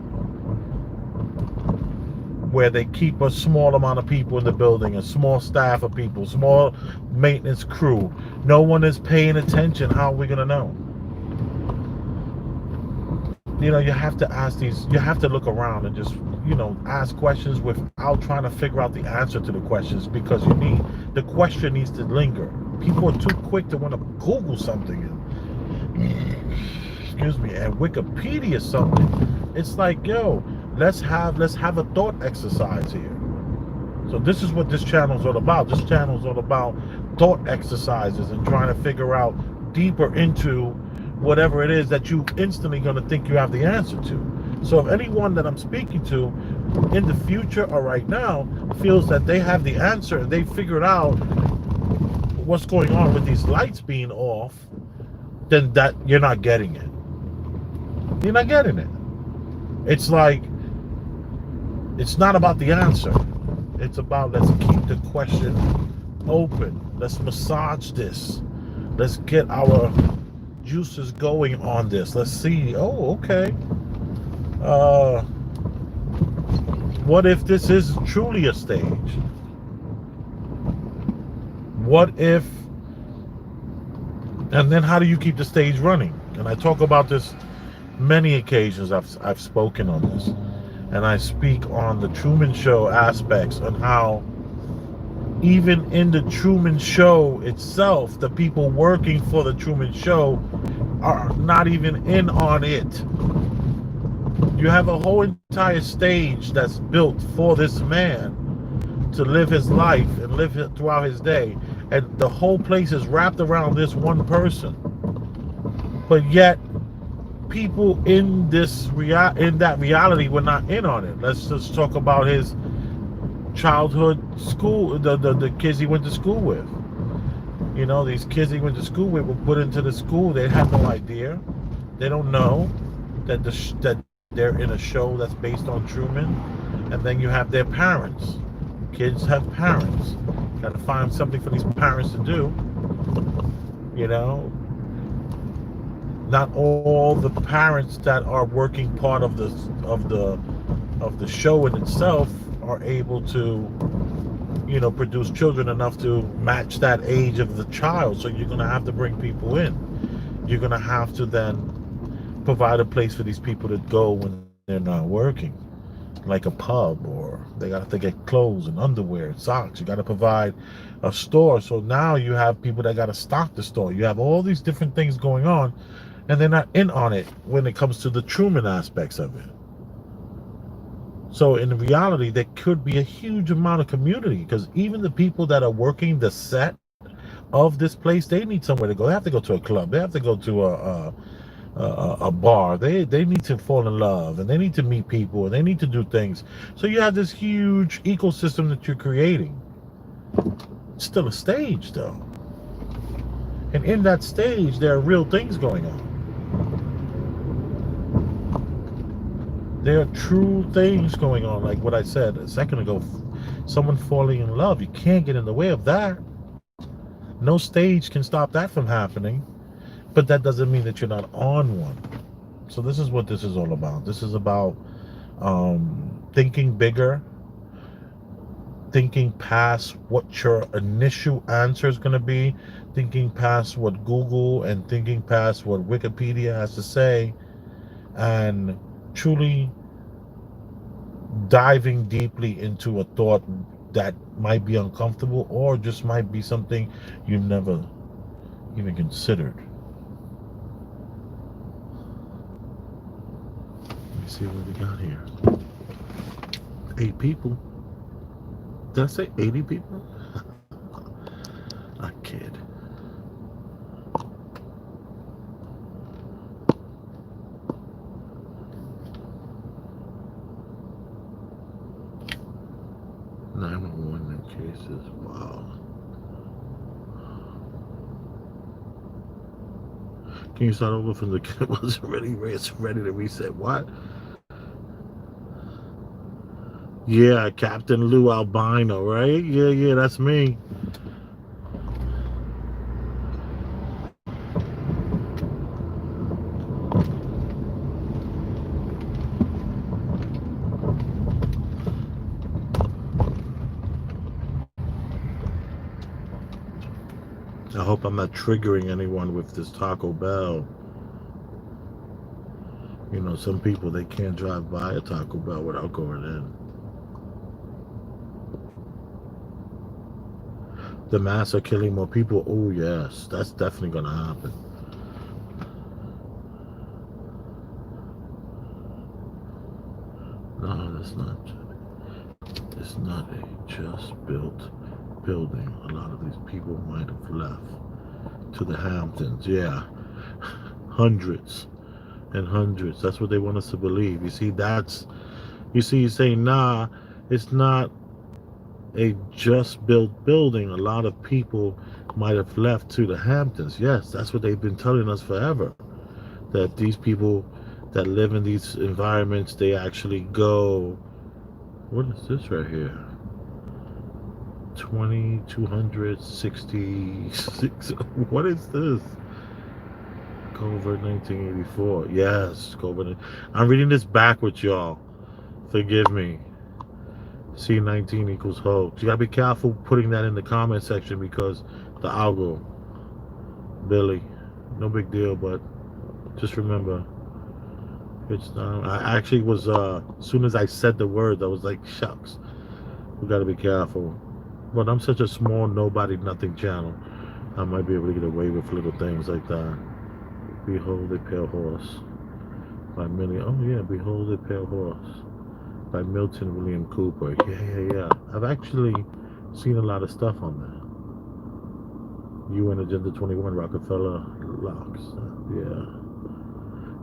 Where they keep a small amount of people in the building, a small staff of people, small maintenance crew. No one is paying attention. How are we going to know? You know, you have to ask these, you have to look around and just, you know, ask questions without trying to figure out the answer to the questions, because the question needs to linger. People are too quick to want to Google something excuse me, and Wikipedia something. It's like, yo, let's have a thought exercise here. So this is what this channel is all about. This channel is all about thought exercises and trying to figure out deeper into whatever it is that you instantly going to think you have the answer to. So if anyone that I'm speaking to in the future or right now feels that they have the answer and they figured out what's going on with these lights being off, then that you're not getting it. You're not getting it. It's like, it's not about the answer. It's about, let's keep the question open. Let's massage this. Let's get our juices going on this. Let's see. Oh, okay. What if this is truly a stage? What if, and then how do you keep the stage running? And I talk about this many occasions. I've spoken on this. And I speak on the Truman Show aspects and how even in the Truman Show itself, the people working for the Truman Show are not even in on it. You have a whole entire stage that's built for this man to live his life and live it throughout his day. And the whole place is wrapped around this one person. But yet, people in that reality were not in on it. Let's just talk about his childhood school, the kids he went to school with. You know, these kids he went to school with were put into the school. They had no idea. They don't know that that they're in a show that's based on Truman. And then you have their parents. Kids have parents. Got to find something for these parents to do. You know, not all the parents that are working part of the show in itself are able to, you know, produce children enough to match that age of the child. So you're going to have to bring people in. You're going to have to then provide a place for these people to go when they're not working, like a pub, or they got to get clothes and underwear and socks. You got to provide a store. So now you have people that got to stock the store. You have all these different things going on, and they're not in on it when it comes to the Truman aspects of it. So in reality, there could be a huge amount of community, because even the people that are working the set of this place, they need somewhere to go. They have to go to a club. They have to go to a bar. They need to fall in love, and they need to meet people, and they need to do things. So you have this huge ecosystem that you're creating. It's still a stage, though, and in that stage, there are real things going on. There are true things going on, like what I said a second ago. Someone falling in love, you can't get in the way of that. No stage can stop that from happening, but that doesn't mean that you're not on one. So this is what this is all about. This is about thinking bigger, thinking past what your initial answer is going to be, thinking past what Google and thinking past what Wikipedia has to say, and truly diving deeply into a thought that might be uncomfortable or just might be something you've never even considered. Let me see what we got here. 8 people. Did I say 80 people? I kid. Cases. Wow. Can you start over from the kid wasn't ready? It's ready to reset. What? Yeah, Captain Lou Albino, right? Yeah, that's me. I hope I'm not triggering anyone with this Taco Bell. You know, some people, they can't drive by a Taco Bell without going in. The masks are killing more people. Oh, yes. That's definitely going to happen. No, that's not. It's not a just built building. A lot of these people might have left to the Hamptons. Yeah. Hundreds and hundreds. That's what they want us to believe. You see, you say, nah, it's not a just built building. A lot of people might have left to the Hamptons. Yes, that's what they've been telling us forever. That these people that live in these environments, they actually go. What is this right here? 2266. What is this? COVID 1984. Yes, COVID. I'm reading this backwards, y'all. Forgive me. C19 equals hoax. You gotta be careful putting that in the comment section because the algo. Billy. No big deal, but just remember. It's I actually was as soon as I said the words, I was like, shucks. We gotta be careful. But I'm such a small nobody nothing channel. I might be able to get away with little things like that. Behold a Pale Horse by Millie. Oh yeah, Behold a Pale Horse by Milton William Cooper. Yeah. I've actually seen a lot of stuff on there. UN Agenda 21 Rockefeller Locks.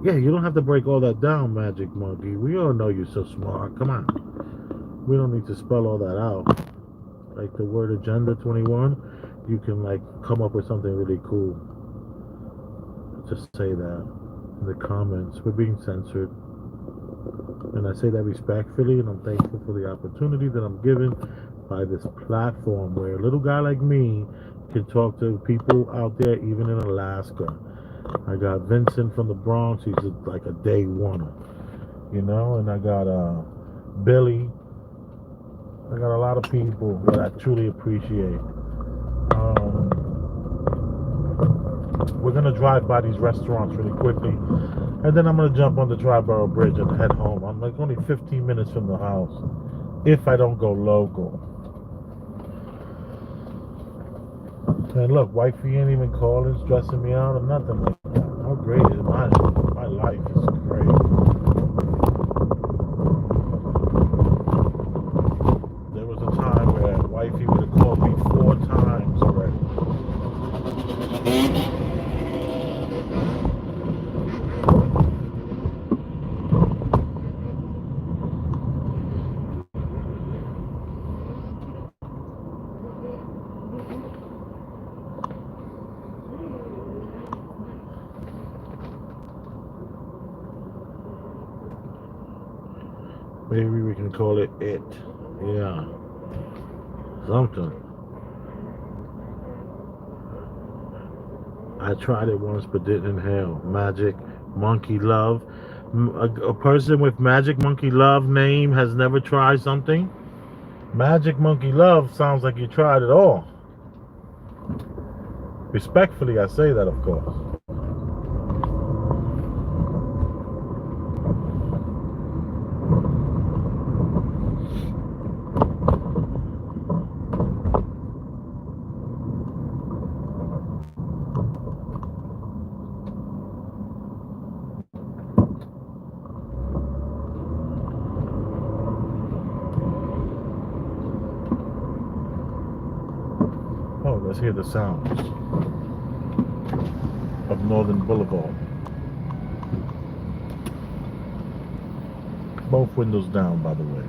Yeah, you don't have to break all that down, Magic Monkey. We all know you're so smart. Come on. We don't need to spell all that out. Like the word Agenda 21, you can like come up with something really cool. Just say that in the comments. We're being censored. And I say that respectfully, and I'm thankful for the opportunity that I'm given by this platform where a little guy like me can talk to people out there, even in Alaska. I got Vincent from the Bronx. He's like a day one, you know, and I got Billy. I got a lot of people that I truly appreciate. We're gonna drive by these restaurants really quickly, and then I'm gonna jump on the Triborough Bridge and head home. I'm like only 15 minutes from the house, if I don't go local. And look, wifey ain't even calling, stressing me out or nothing like that. How great is my life is great. There was a time where wifey would have called me 4 times already. Maybe we can call it it. Yeah, something. I tried it once but didn't inhale. Magic Monkey Love. A person with Magic Monkey Love name has never tried something. Magic Monkey Love sounds like you tried it all. Respectfully, I say that, of course. Oh, let's hear the sounds of Northern Boulevard. Both windows down, by the way.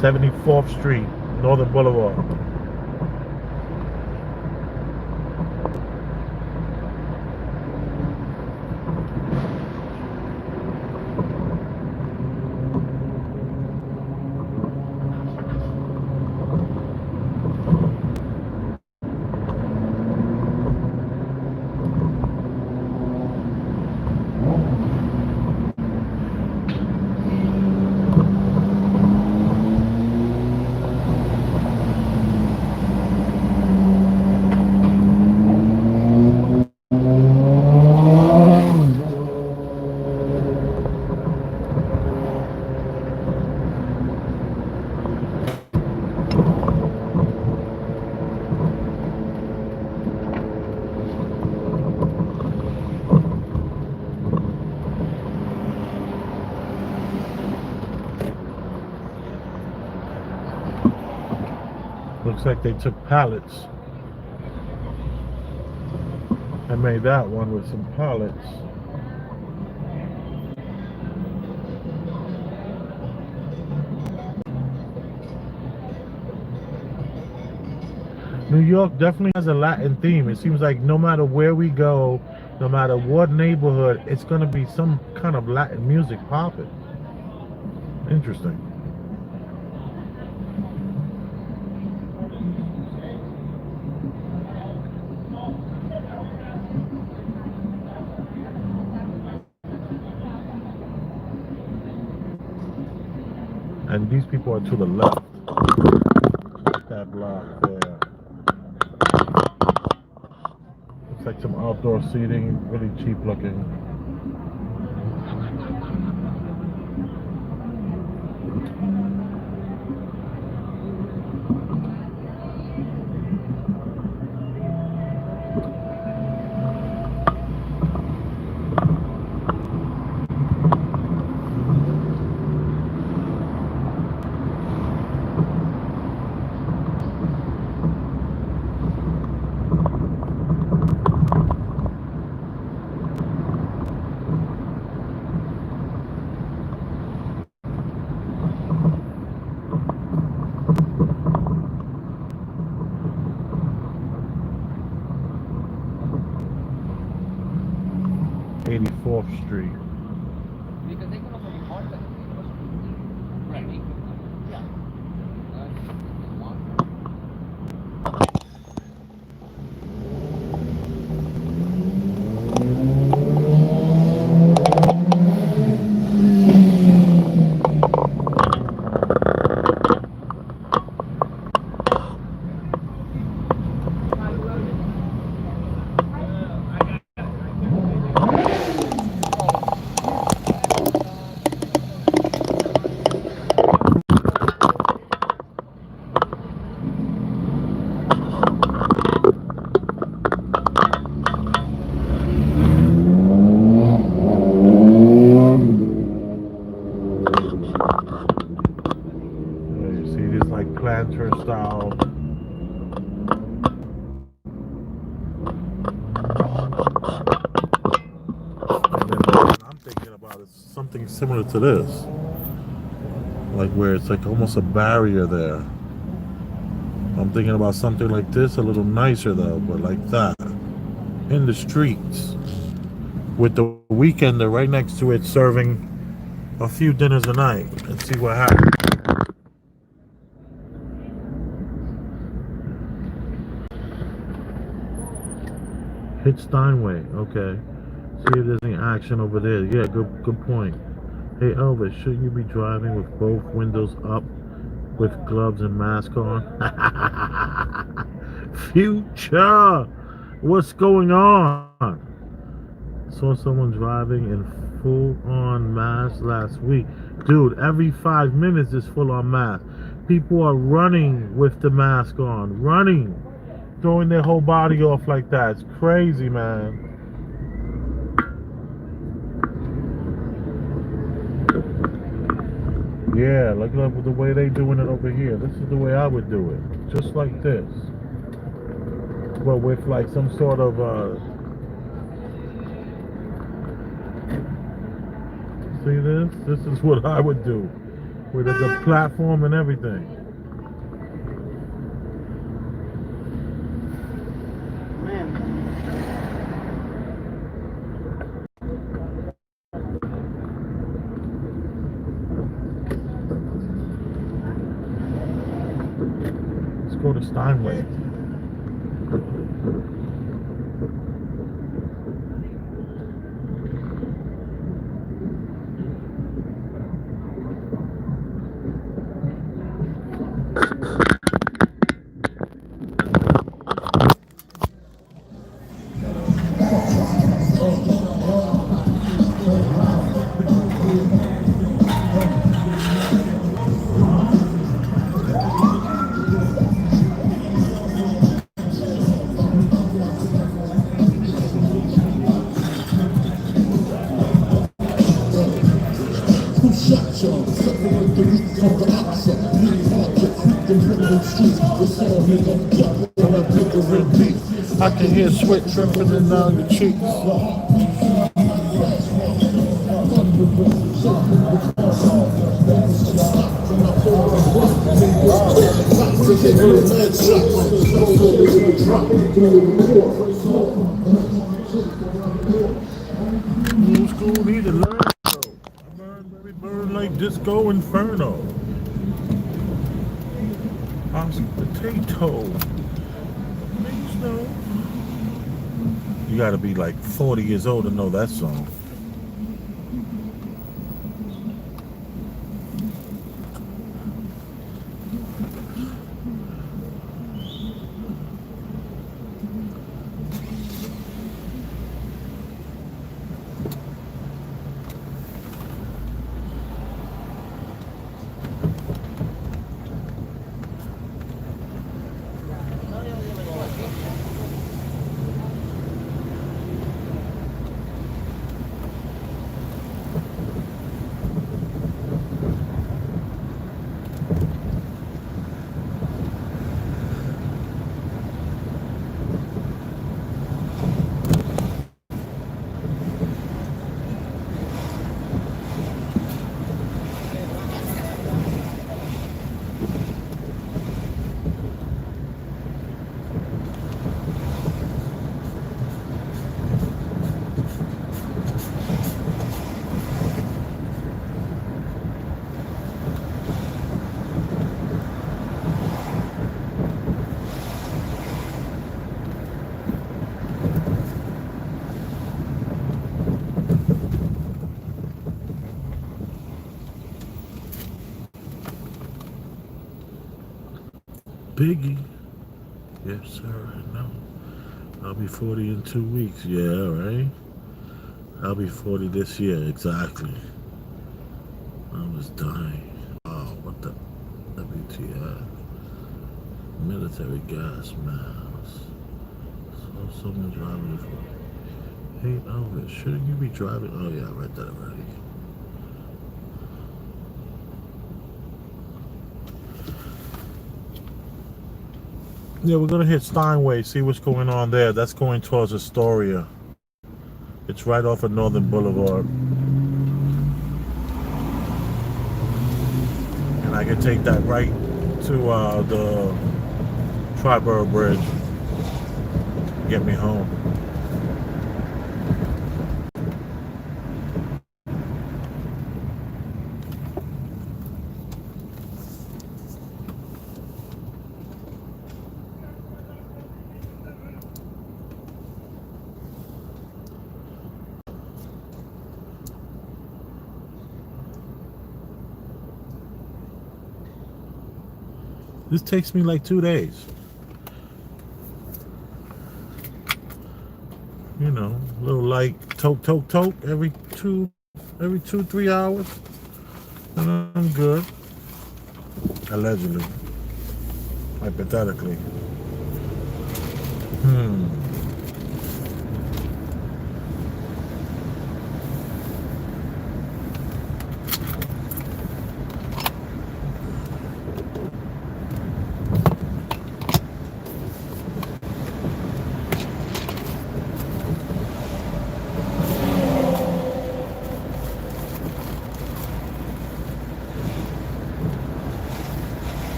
Plus 74th Street, Northern Boulevard. Looks like they took pallets and made that one with some pallets. New York definitely has a Latin theme. It seems like no matter where we go, no matter what neighborhood, it's going to be some kind of Latin music popping. Interesting. And these people are to the left. That block there. Looks like some outdoor seating, really cheap looking. Street. style. And then the one I'm thinking about is something similar to this. Like where it's like almost a barrier there. I'm thinking about something like this, a little nicer though, but like that. In the streets. With the weekender right next to it serving a few dinners a night. Let's see what happens. Hit Steinway, okay. See if there's any action over there. Yeah, good point. Hey Elvis, shouldn't you be driving with both windows up with gloves and mask on? Future! What's going on? Saw someone driving in full-on mask last week. Dude, every 5 minutes is full-on mask. People are running with the mask on. Running. Throwing their whole body off like that. It's crazy, man. Yeah, look at the way they doing it over here. This is the way I would do it. Just like this. But with like some sort of see this? This is what I would do. With the platform and everything. Let's go to Steinway. I can hear sweat dripping down your cheeks. New school need to learn. We burn like Disco Inferno. How's potato? You gotta be like 40 years old to know that song. Biggie. Yes, sir, I know. I'll be 40 in 2 weeks. Yeah, right? I'll be 40 this year, exactly. I was dying. Oh, what the WTF? Military gas mask. So someone driving for. Hey, Elvis, shouldn't you be driving? Oh, yeah, I read that already. Yeah, we're gonna hit Steinway, see what's going on there. That's going towards Astoria. It's right off of Northern Boulevard. And I can take that right to the Triborough Bridge. Get me home. This takes me like 2 days. You know, a little like toke toke toke every 2-3 hours. And I'm good. Allegedly. Hypothetically.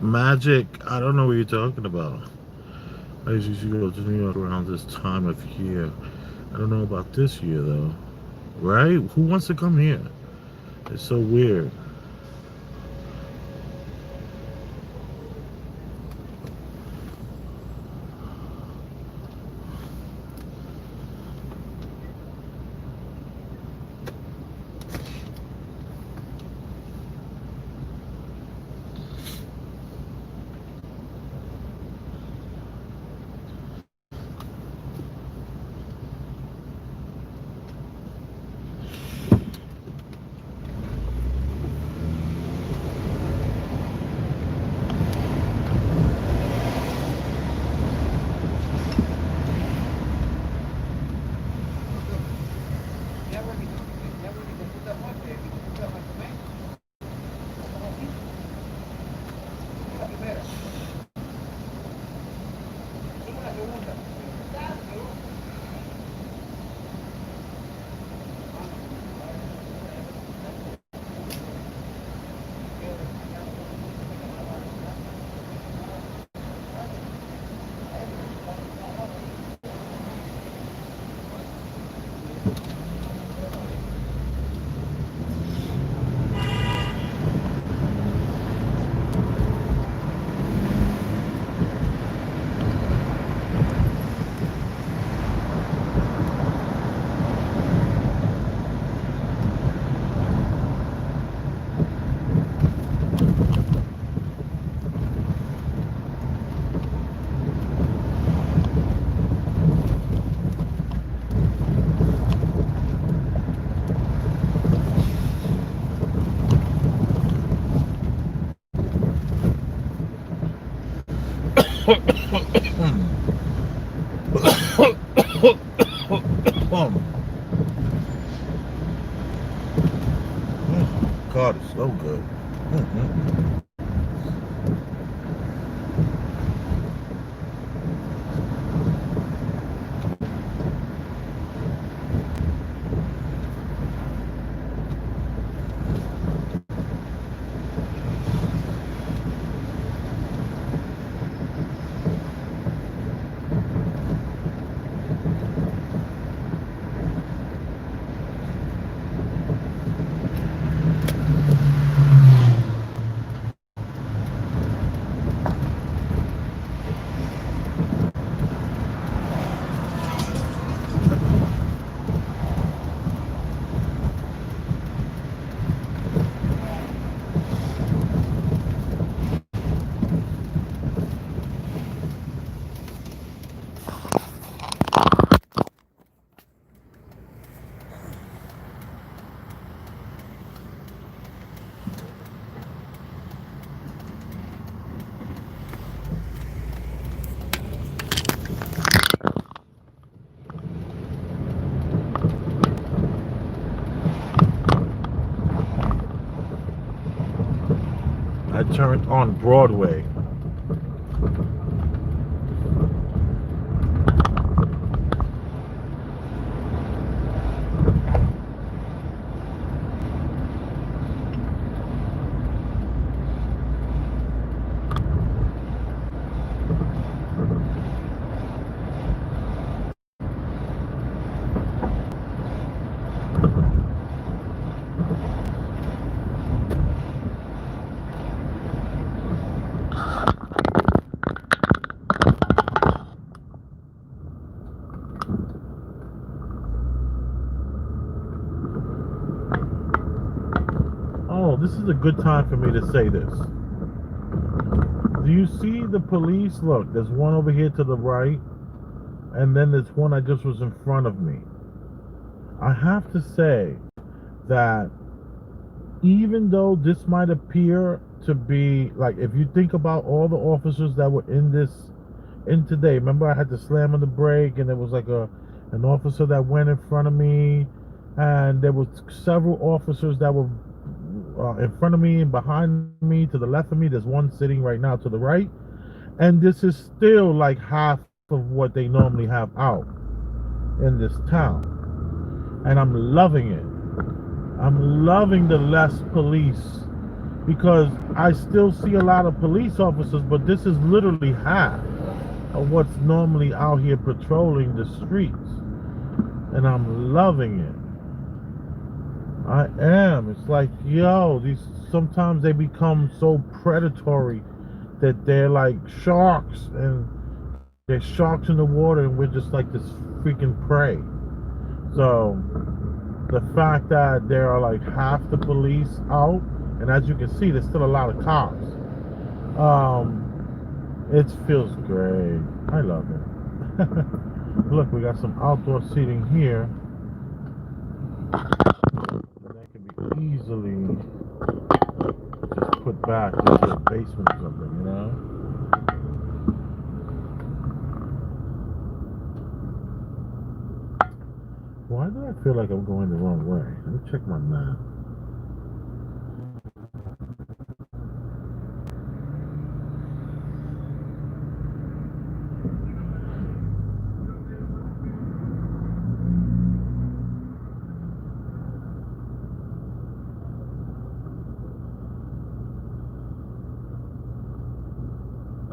Magic, I don't know what you're talking about. I usually go to New York around this time of year. I don't know about this year though. Right? Who wants to come here? It's so weird. turned on Broadway. Oh, this is a good time for me to say this. Do you see the police? Look, there's one over here to the right, and then there's one that just was in front of me. I have to say that even though this might appear to be like, if you think about all the officers that were in today, remember I had to slam on the brake, and there was like an officer that went in front of me, and there was several officers that were in front of me and behind me, to the left of me. There's one sitting right now to the right, and this is still like half of what they normally have out in this town, and I'm loving it. I'm loving the less police, because I still see a lot of police officers, but this is literally half of what's normally out here patrolling the streets, and I'm loving it. I am. It's like, yo, these sometimes they become so predatory that they're like sharks, and they're sharks in the water, and we're just like this freaking prey. So the fact that there are like half the police out, and as you can see, there's still a lot of cops. It feels great. I love it. Look, we got some outdoor seating here. That can be easily just put back into a basement or something, you know? Why do I feel like I'm going the wrong way? Let me check my map.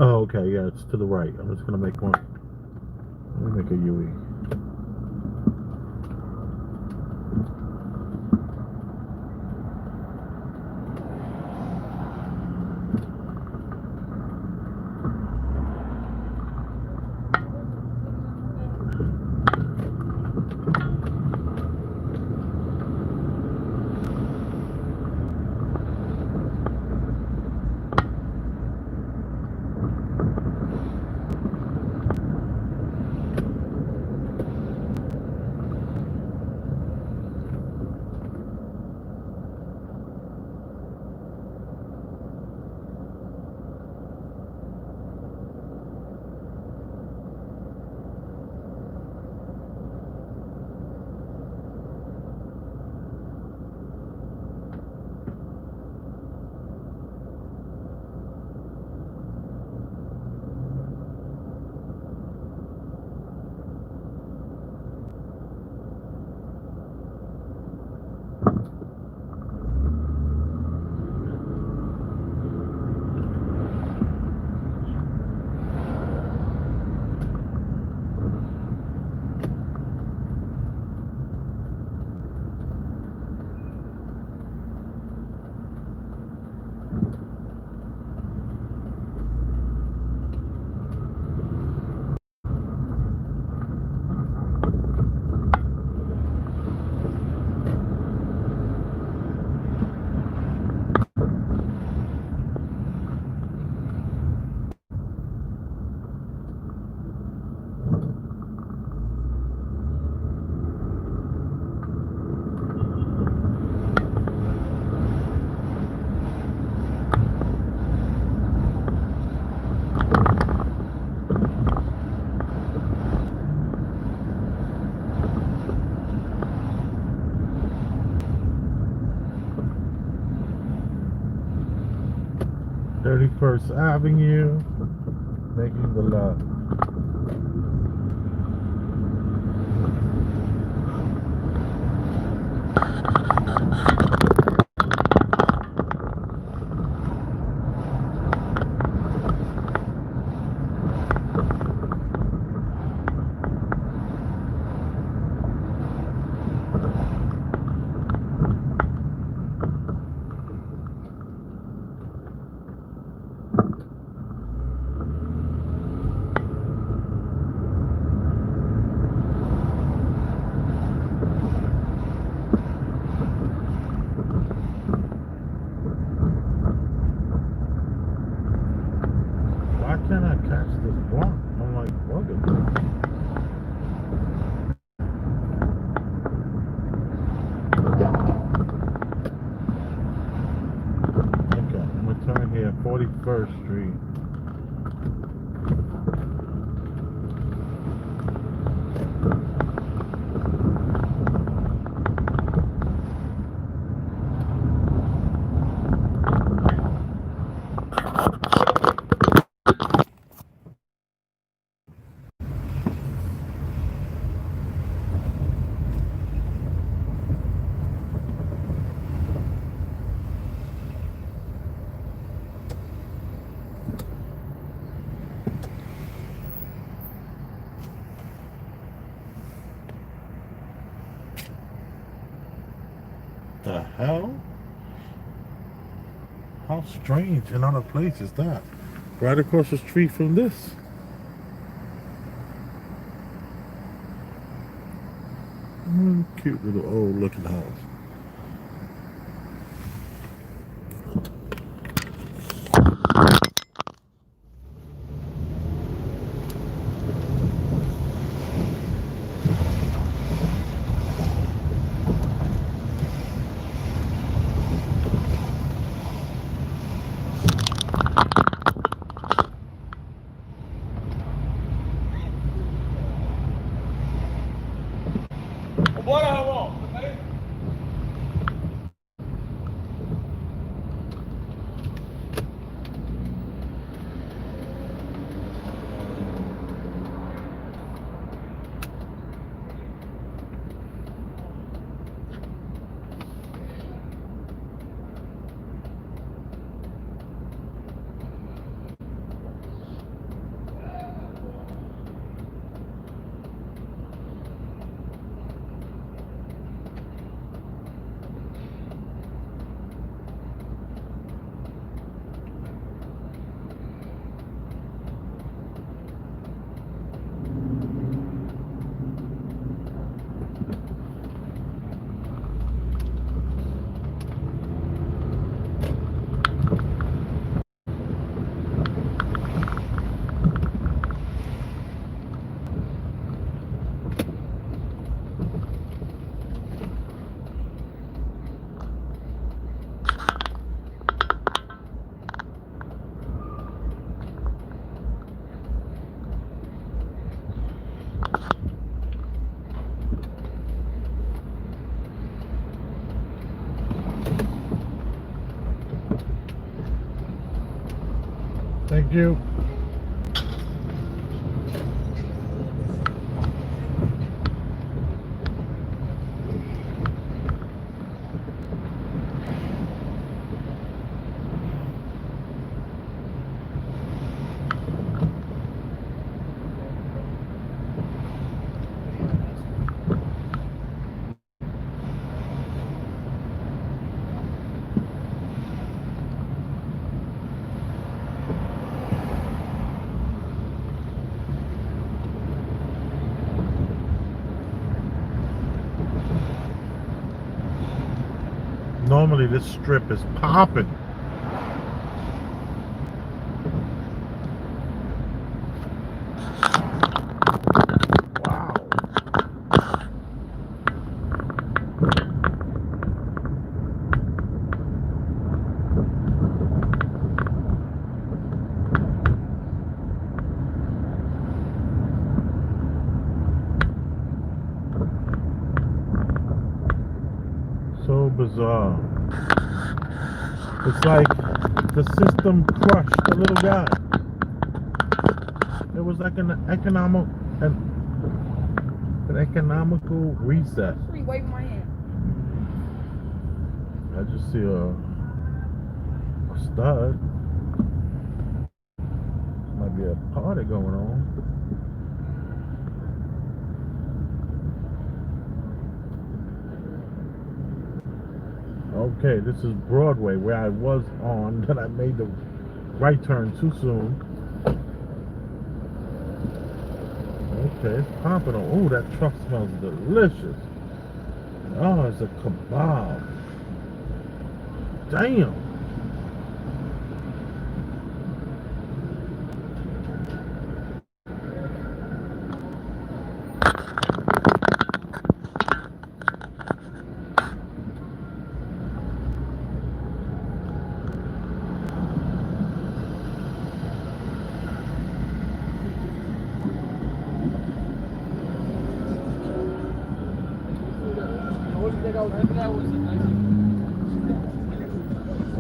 Oh, okay, yeah, it's to the right. I'm just gonna make one. Let me make a UE. 31st Avenue, making the left. Why can't I catch this block? I'm like bugging. Okay, I'm gonna turn here, 41st Street. The hell? How strange another place is that? Right across the street from this. Cute little old looking house. Thank you. Normally this strip is popping. Wow. So bizarre. It's like The system crushed the little guy. It was like an economical reset. Wave my hand. I just see a stud. Might be a party going on. Okay, this is Broadway where I was on, that I made the right turn too soon. Okay, it's popping on. Oh, that truck smells delicious. Oh, it's a kebab. Damn.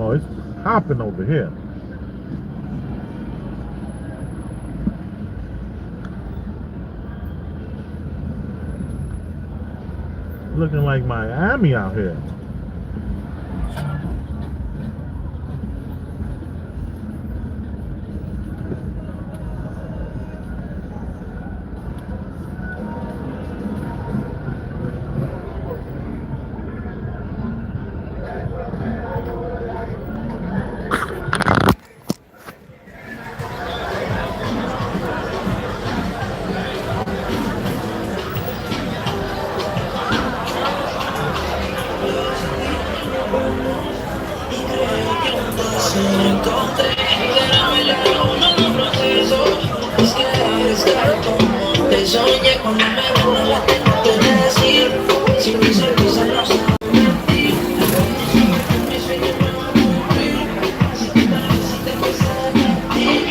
Oh, it's popping over here. Looking like Miami out here. Te soñé cuando me ven, la tengo que decir. Si mi sonrisa no sabe mentir, mi sueño me va a cumplir. Si te parece, si te empieza a mentir,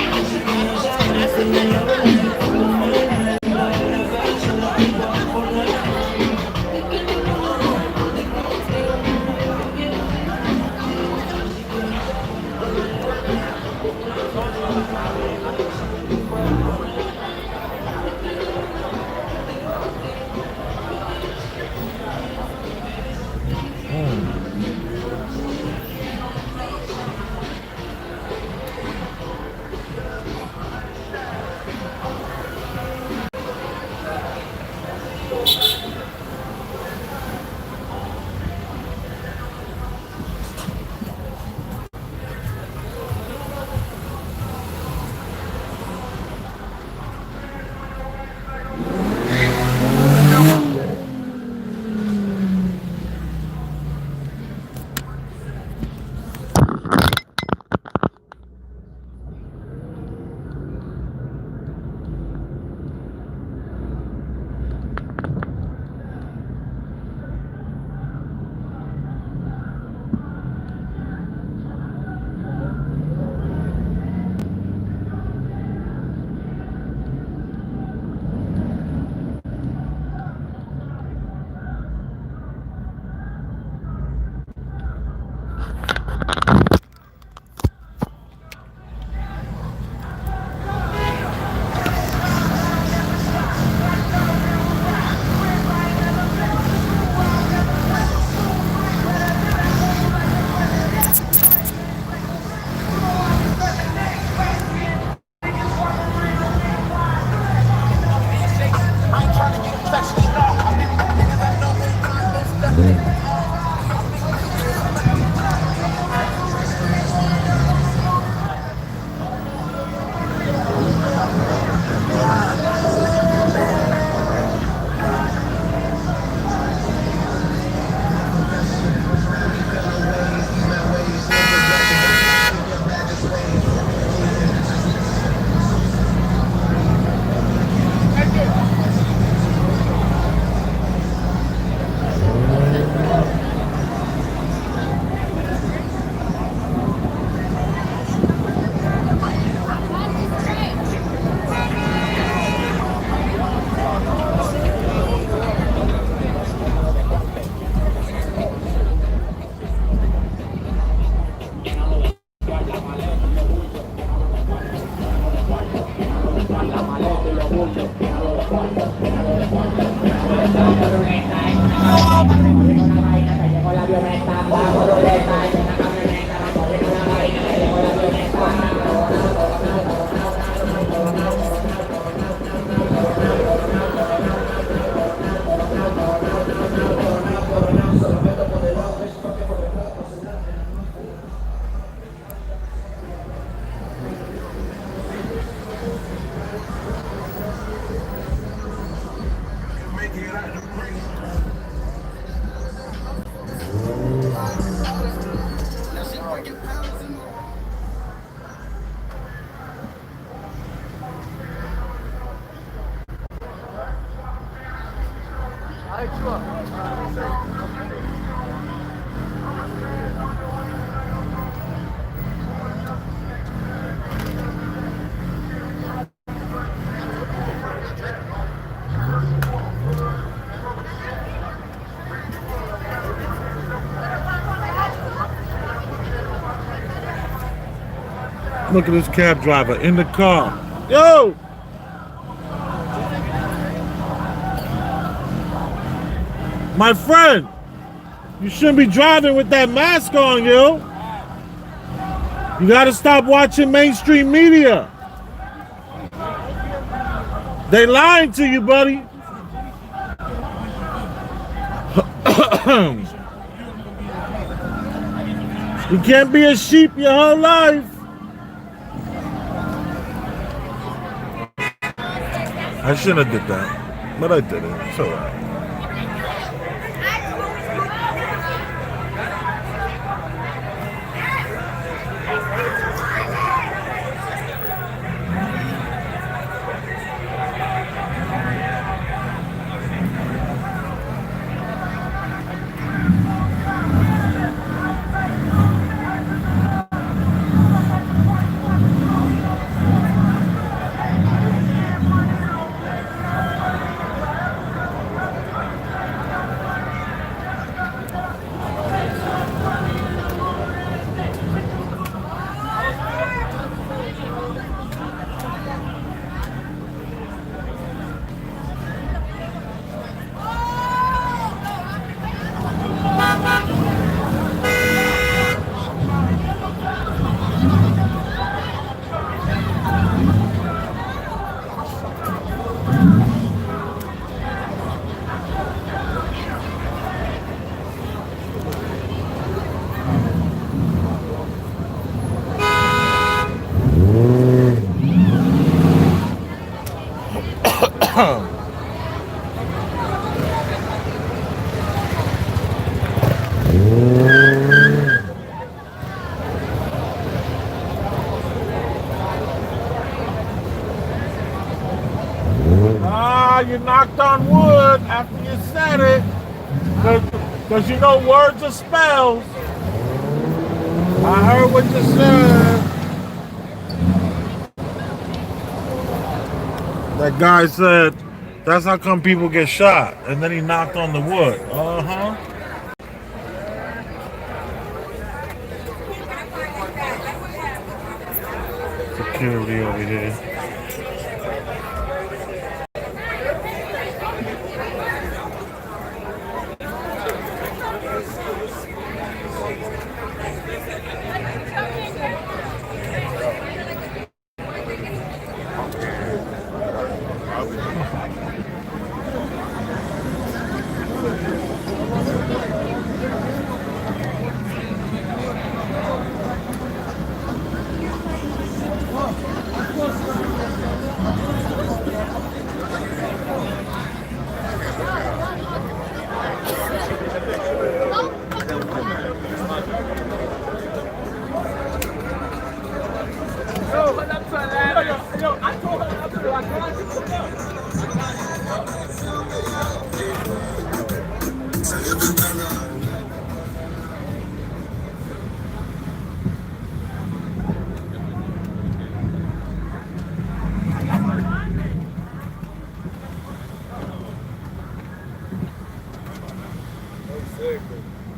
no sabes que me lo voy a poner. Solo tengo que poner. Look at this cab driver in the car. Yo! My friend, you shouldn't be driving with that mask on, yo. You gotta stop watching mainstream media. They lying to you, buddy. You can't be a sheep your whole life. I shouldn't have did that, but I did it. It's all right. You knocked on wood after you said it. Because you know words are spells. I heard what you said. That guy said, that's how come people get shot. And then he knocked on the wood. Uh-huh. Security over here.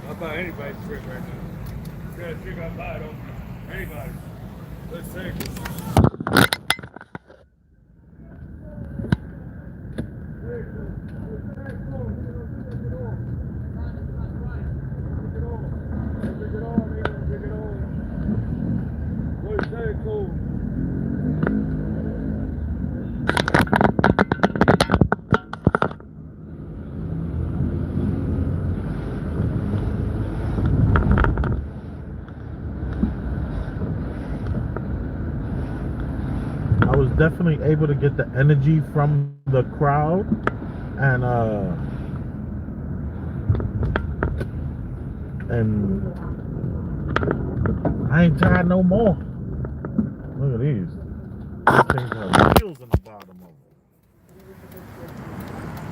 I'll buy anybody's trick right now. If you got a trick, I'll buy it on anybody. Let's take it. definitely able to get the energy from the crowd, and I ain't tired no more. Look at these. These things have wheels in the bottom of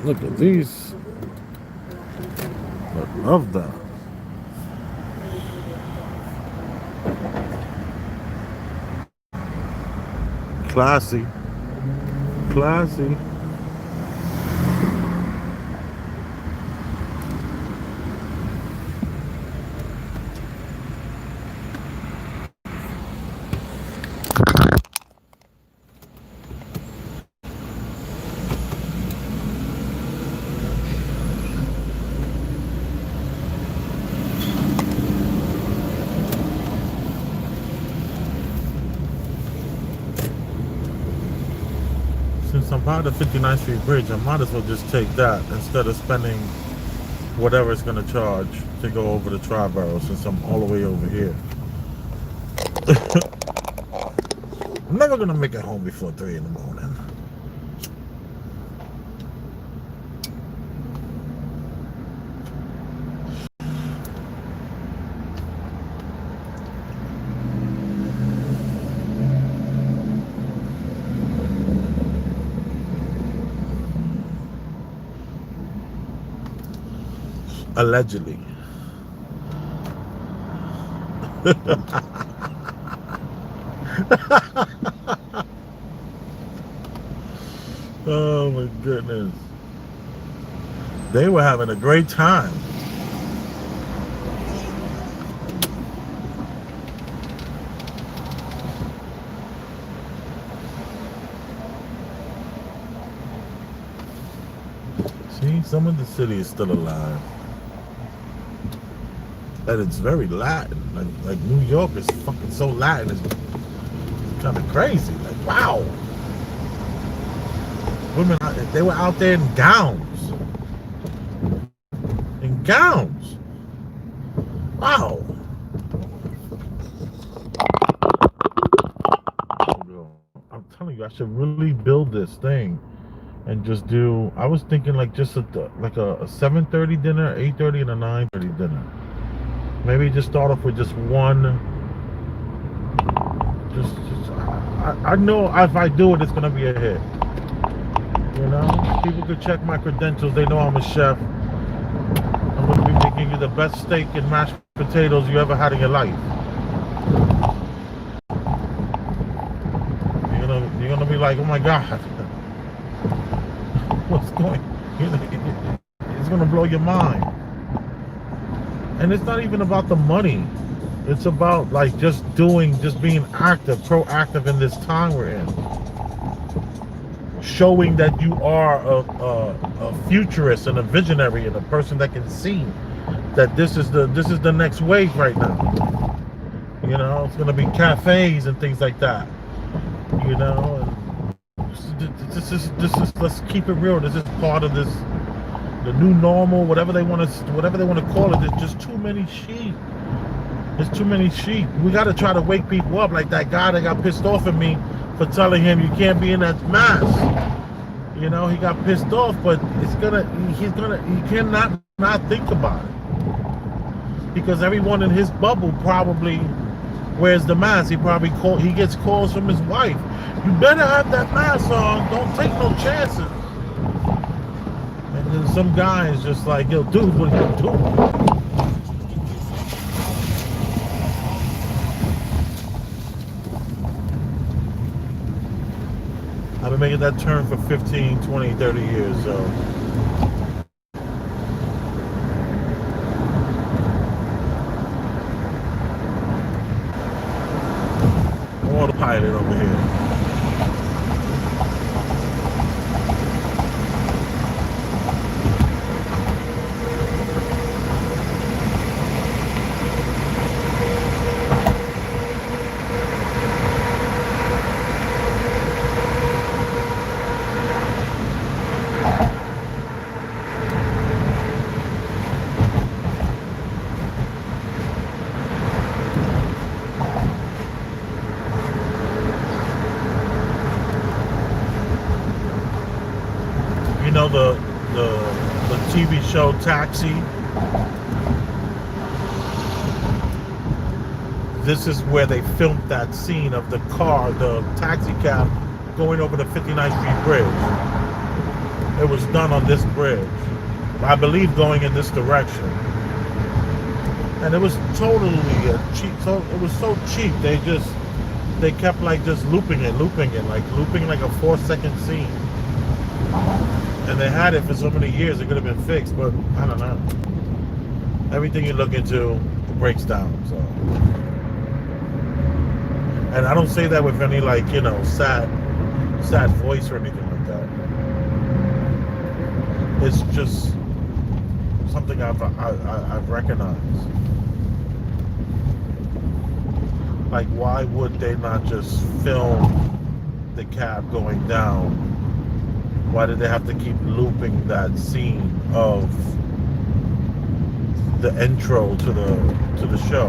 them. Look at these. I love that. Classy. Classy. Since I'm by the 59th Street Bridge, I might as well just take that instead of spending whatever it's going to charge to go over to Triborough, since I'm all the way over here. I'm never going to make it home before 3 in the morning. Allegedly. Oh my goodness. They were having a great time. See, some of the city is still alive. And it's very Latin. Like New York is fucking so Latin. It's kind of crazy. Like, wow. Women, they were out there in gowns. In gowns. Wow. I'm telling you, I should really build this thing and just do. I was thinking like just a 7:30 dinner, 8:30, and a 9:30 dinner. Maybe just start off with just one. I know if I do it, it's gonna be a hit. You know, people could check my credentials. They know I'm a chef. I'm gonna be making you the best steak and mashed potatoes you ever had in your life. You're gonna be like, oh my God, what's going? It's gonna blow your mind. And it's not even about the money. It's about like just being active, proactive in this time we're in. Showing that you are a futurist and a visionary and a person that can see that this is the next wave right now. You know, it's gonna be cafes and things like that. You know, and this is let's keep it real. This is part of this. The new normal, whatever they want to call it. There's just too many sheep. There's too many sheep. We got to try to wake people up, like that guy that got pissed off at me for telling him you can't be in that mask. You know, he got pissed off, but he cannot not think about it, because everyone in his bubble probably wears the mask. He gets calls from his wife. You better have that mask on. Don't take no chances. And then some guy is just like, yo, dude, what are you doing? I've been making that turn for 15, 20, 30 years, so. Autopilot over here. You know the TV show Taxi? This is where they filmed that scene of the car, the taxi cab, going over the 59th Street Bridge. It was done on this bridge. I believe going in this direction. And it was totally cheap. So it was so cheap. They kept like just looping it, like looping like a 4-second scene. And they had it for so many years, it could have been fixed, but I don't know. Everything you look into breaks down, so. And I don't say that with any like, you know, sad voice or anything like that. It's just something I've recognized. Like, why would they not just film the cab going down? Why did they have to keep looping that scene of the intro to the show?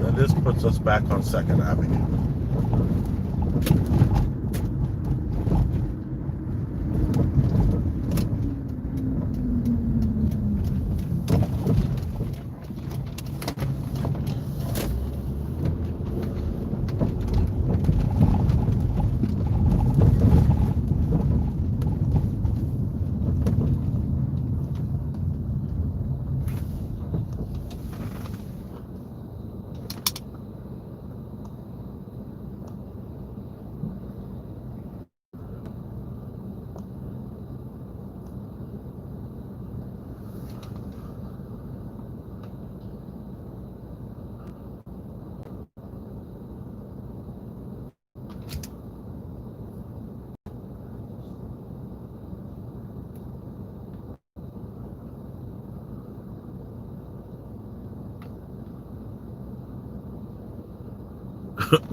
And this puts us back on 2nd Avenue.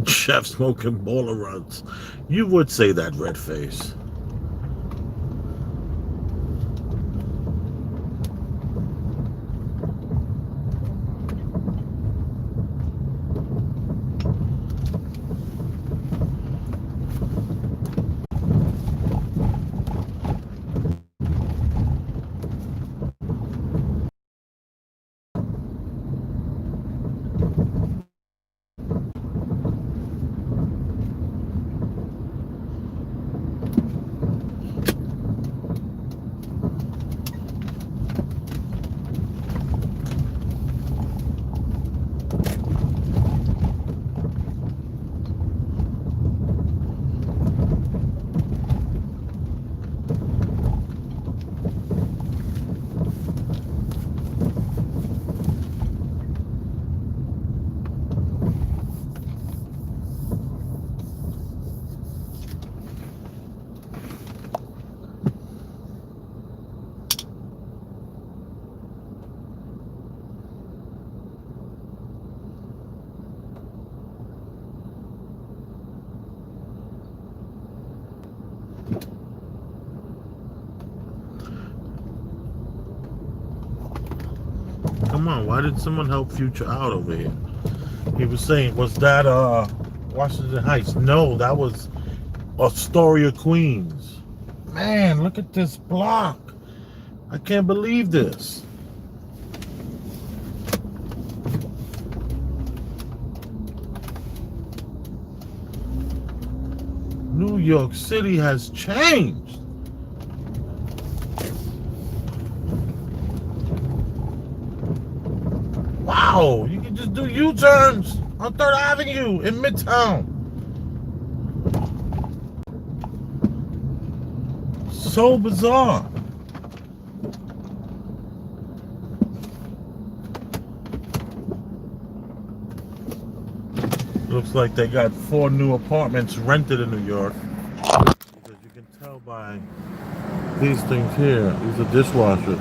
Chef smoking baller runs. You would say that, red face. Come on, why did someone help Future out over here? He was saying, was that Washington Heights? No, that was Astoria, Queens. Man, look at this block. I can't believe this. New York City has changed. Wow, you can just do U-turns on 3rd Avenue in Midtown. So bizarre. Looks like they got 4 new apartments rented in New York. Because you can tell by these things here. These are dishwashers.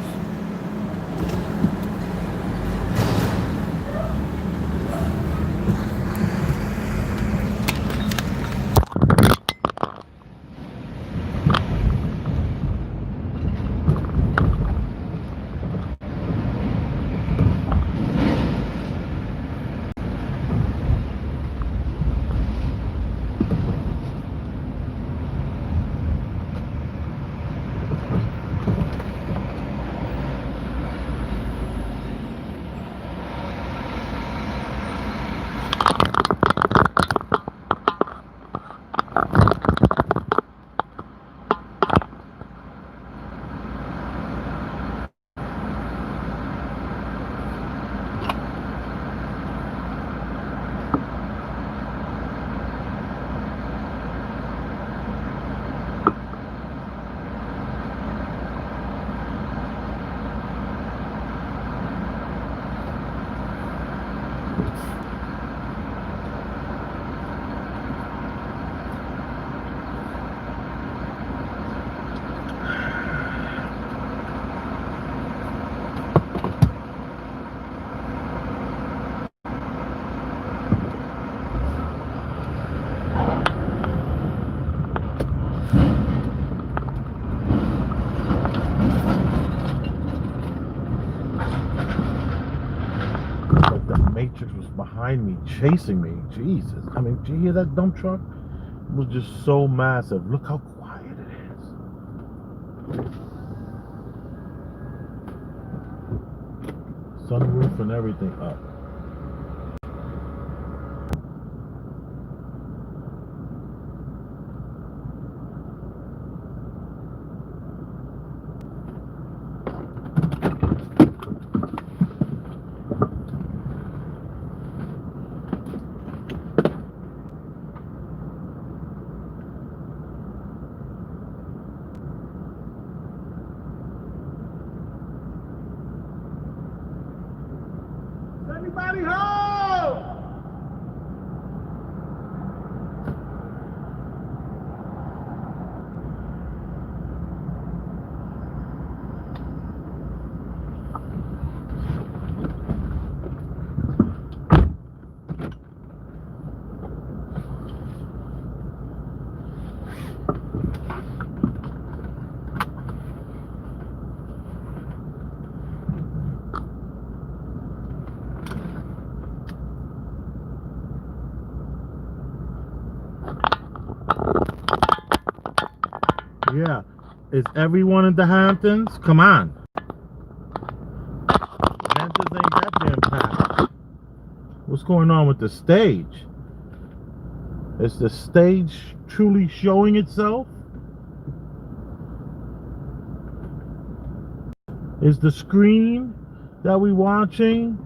behind me, chasing me. Jesus. I mean, did you hear that dump truck? It was just so massive. Look how quiet it is. Sunroof and everything up. Anybody home? Yeah. Is everyone in the Hamptons? Come on. Hamptons ain't that damn packed. What's going on with the stage? Is the stage truly showing itself? Is the screen that we watching,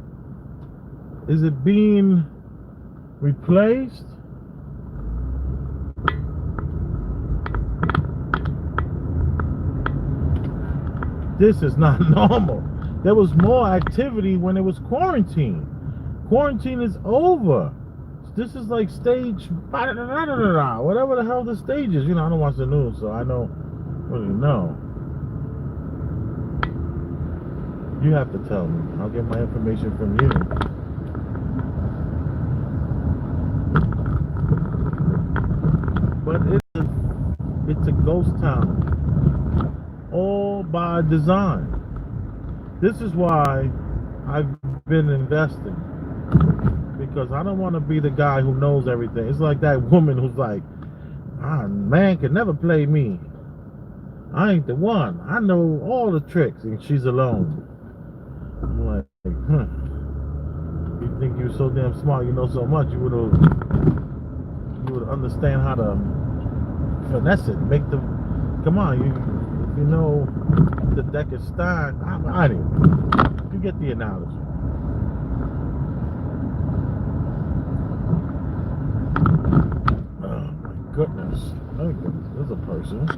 is it being replaced? This is not normal. There was more activity when it was quarantine. Quarantine is over. This is like stage whatever the hell the stage is. You know, I don't watch the news, so I don't really know. You have to tell me. I'll get my information from you. But it's a ghost town. All by design. This is why I've been investing, because I don't want to be the guy who knows everything. It's like that woman who's like, man can never play me. I ain't the one. I know all the tricks, and she's alone. I'm like, You think you're so damn smart, you know so much, you would understand how to finesse it, make the. Come on, you know the deck is stacked. Anyway, you get the analogy. Oh my goodness. Oh goodness, there's a person.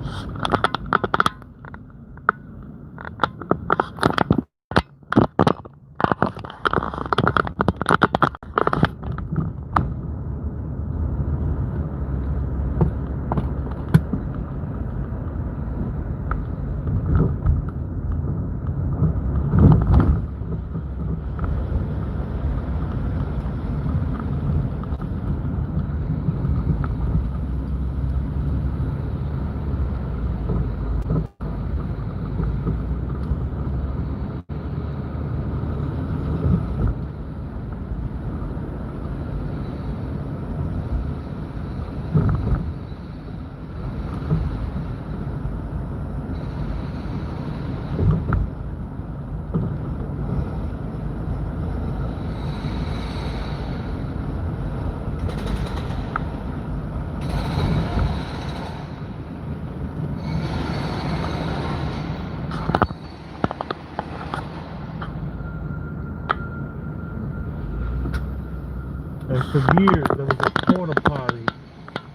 And for years, there was a porta potty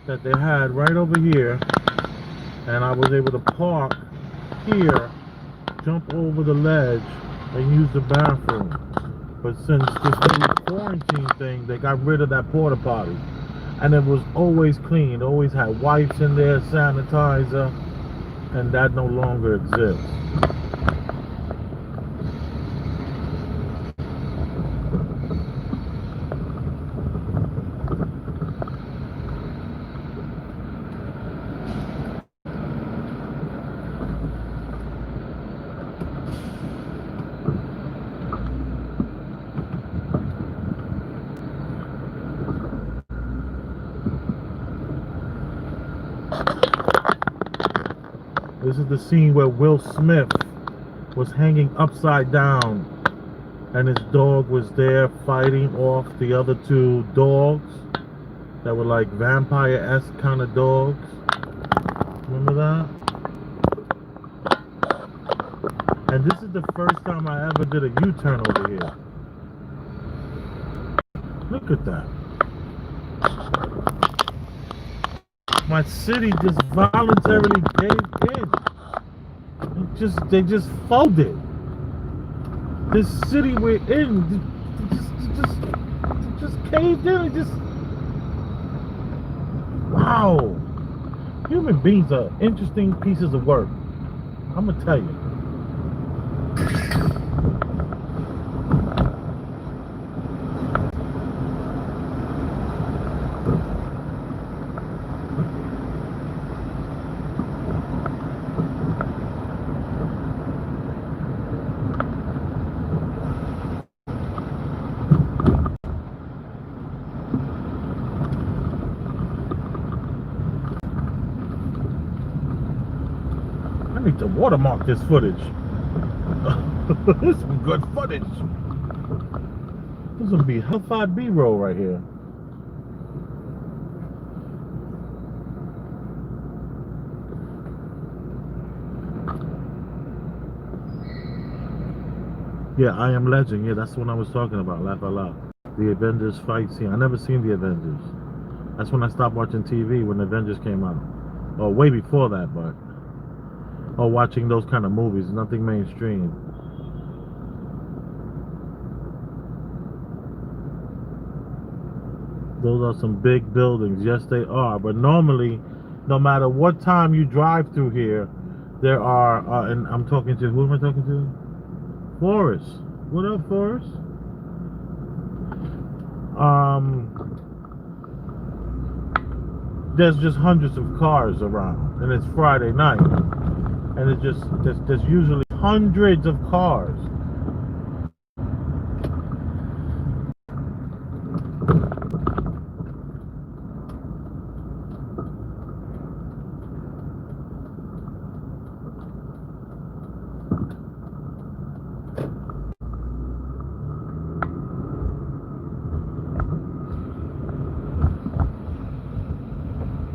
that they had right over here, and I was able to park here, jump over the ledge, and use the bathroom. But since this little quarantine thing, they got rid of that porta potty, and it was always clean. It always had wipes in there, sanitizer, and that no longer exists. This is the scene where Will Smith was hanging upside down and his dog was there fighting off the other two dogs that were like vampire-esque kind of dogs. Remember that? And this is the first time I ever did a U-turn over here. Look at that. My city just voluntarily gave in. They just folded. This city we're in just caved in. It just, wow. Human beings are interesting pieces of work. I'm gonna tell you. I need to watermark this footage. This is some good footage. This is gonna be Hellfire B-roll right here. Yeah, I Am Legend. Yeah, that's what I was talking about. Laugh out loud. The Avengers fight scene. I never seen the Avengers. That's when I stopped watching TV, when the Avengers came out. Or way before that, but. Or watching those kind of movies. Nothing mainstream. Those are some big buildings. Yes, they are. But normally, no matter what time you drive through here, there are, and I'm talking to, who am I talking to? Forrest. What up, Forrest? There's just hundreds of cars around, and it's Friday night, and it's just there's usually hundreds of cars.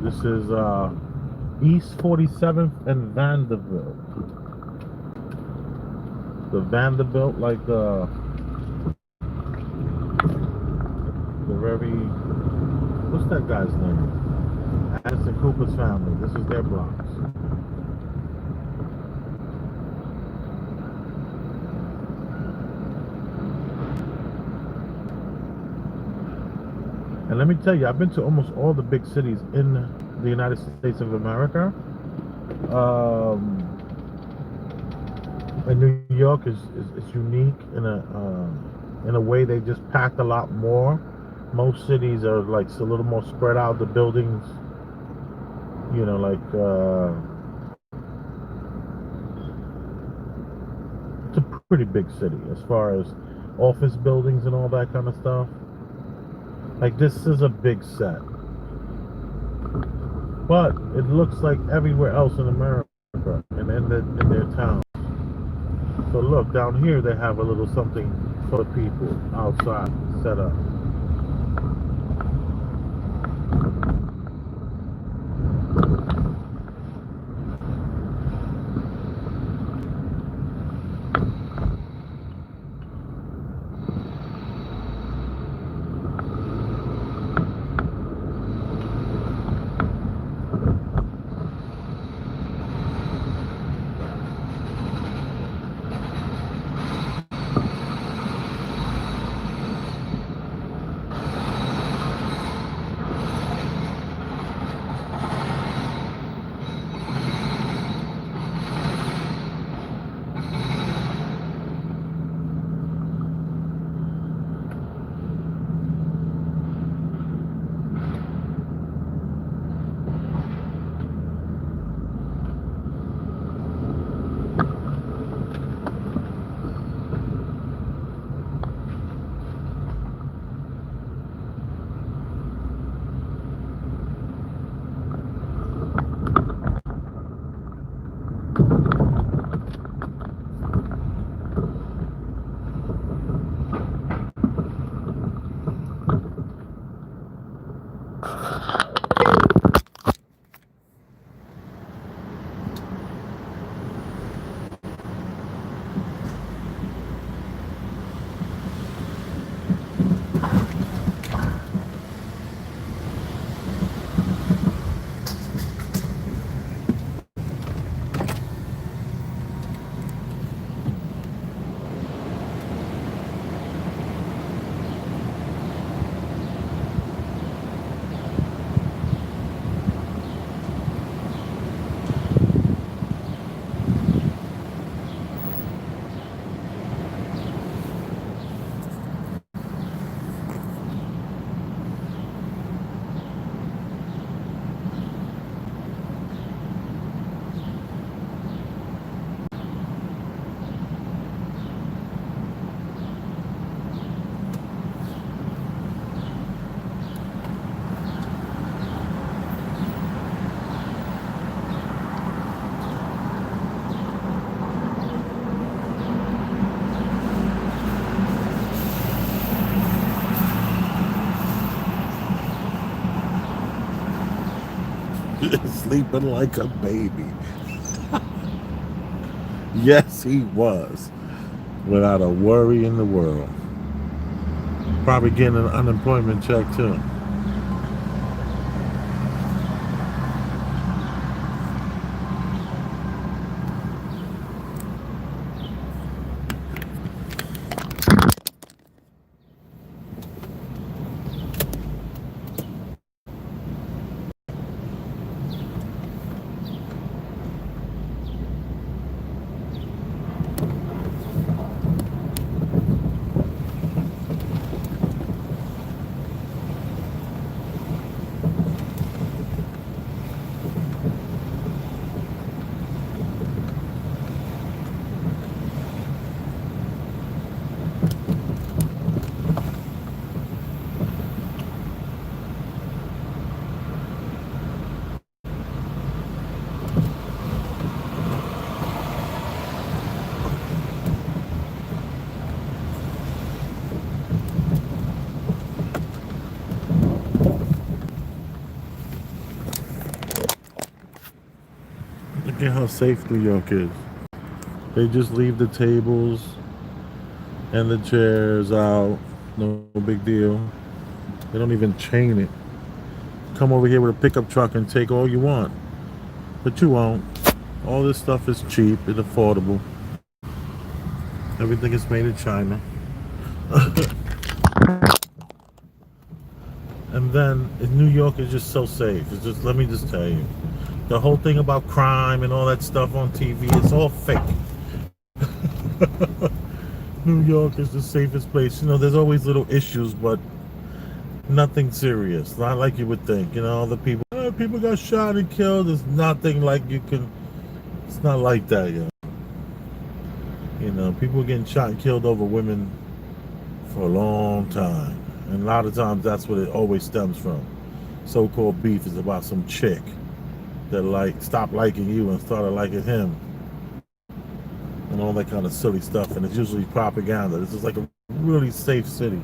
This is East 47th and Vanderbilt. The Vanderbilt, like the very, what's that guy's name? Anderson Cooper's family. This is their blocks. And let me tell you, I've been to almost all the big cities in the United States of America. And New York is unique in a way. They just packed a lot more. Most cities are like a little more spread out. The buildings, you know, like it's a pretty big city as far as office buildings and all that kind of stuff. Like, this is a big set. But it looks like everywhere else in America and in their towns. So look, down here they have a little something for the people outside set up. sleeping like a baby. Yes, he was. Without a worry in the world. Probably getting an unemployment check too. Look at how safe New York is. They just leave the tables and the chairs out. No big deal. They don't even chain it. Come over here with a pickup truck and take all you want. But you won't. All this stuff is cheap and affordable. Everything is made in China. And then New York is just so safe. It's just, let me just tell you, the whole thing about crime and all that stuff on TV, it's all fake. New York is the safest place. You know, there's always little issues, but nothing serious. Not like you would think. You know, the people got shot and killed. There's nothing like you can. It's not like that, you know. You know, people are getting shot and killed over women for a long time. And a lot of times that's what it always stems from. So-called beef is about some chick that stopped liking you and started liking him. And all that kind of silly stuff. And it's usually propaganda. This is like a really safe city.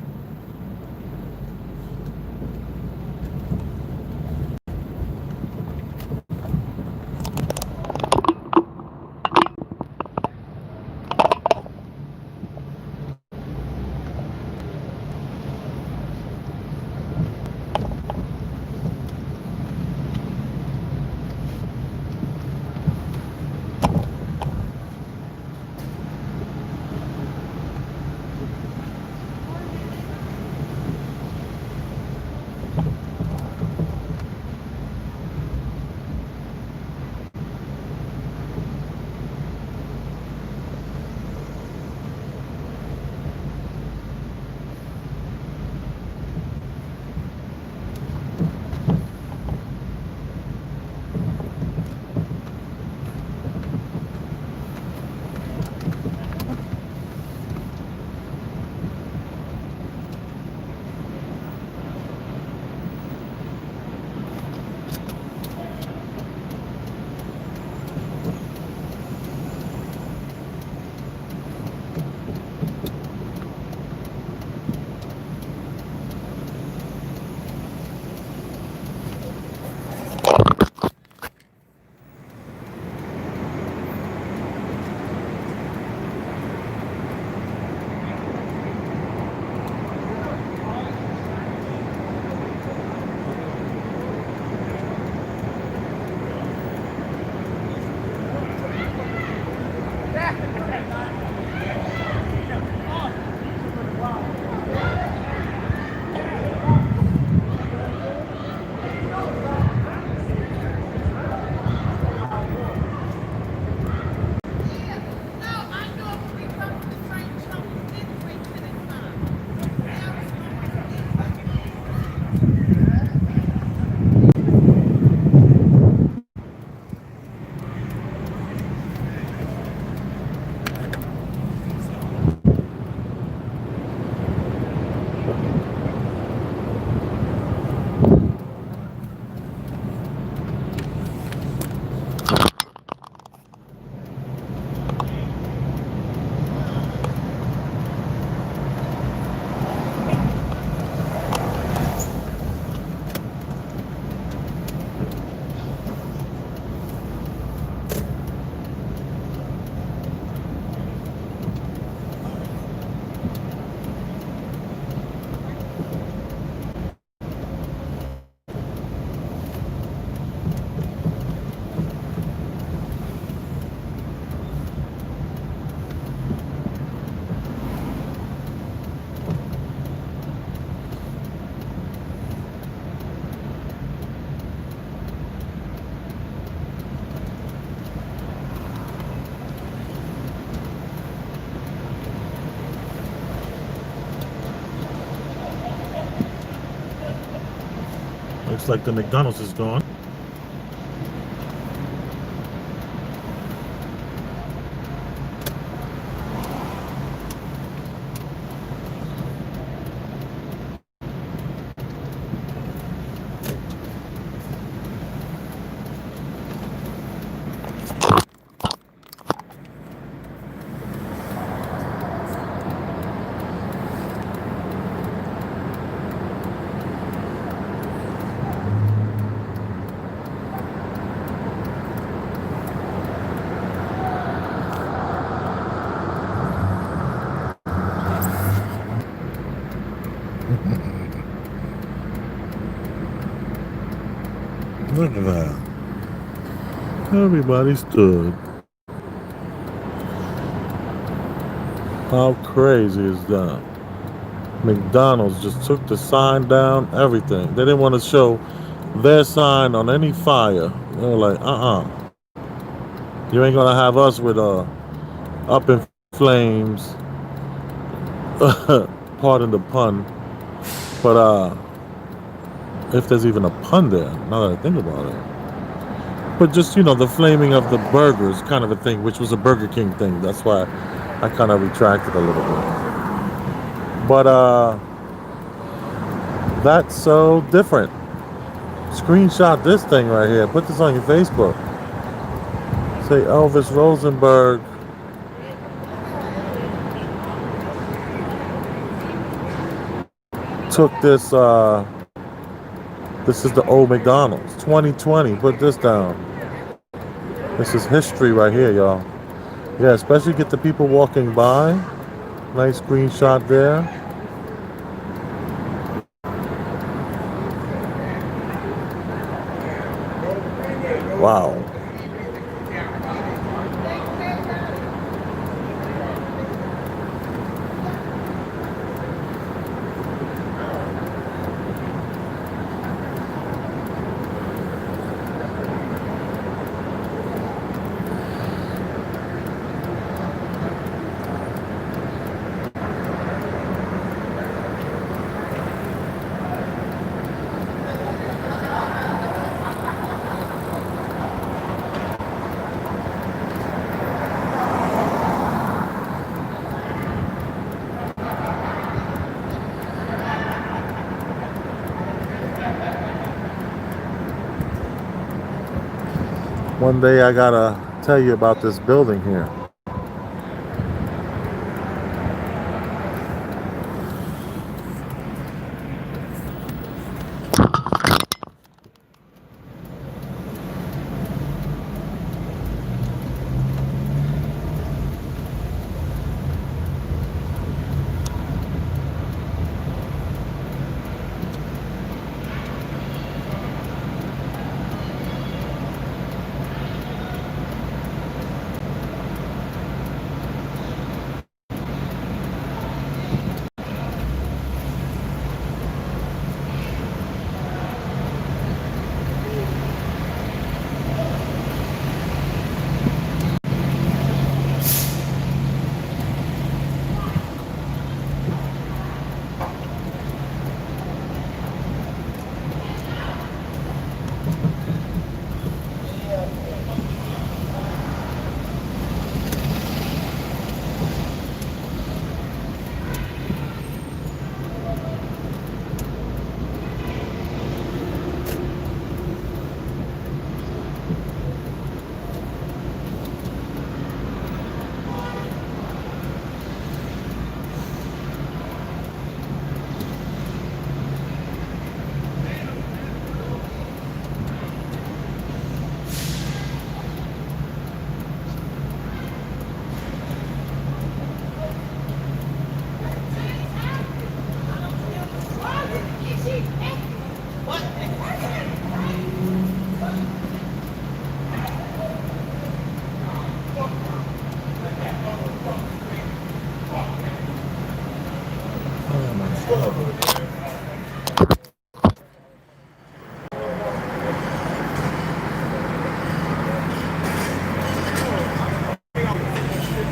Looks like the McDonald's is gone. Look at that. Everybody stood. How crazy is that? McDonald's just took the sign down, everything. They didn't want to show their sign on any fire. They were like, you ain't gonna have us with up in flames. Pardon the pun. But if there's even a pun there, now that I think about it. But just, the flaming of the burgers kind of a thing, which was a Burger King thing. That's why I kind of retracted a little bit. But that's so different. Screenshot this thing right here. Put this on your Facebook. Say Elvis Rosenberg. Took this, this is the old McDonald's. 2020. Put this down. This is history right here, y'all. Yeah, especially get the people walking by. Nice screenshot there. Wow. One day I gotta tell you about this building here.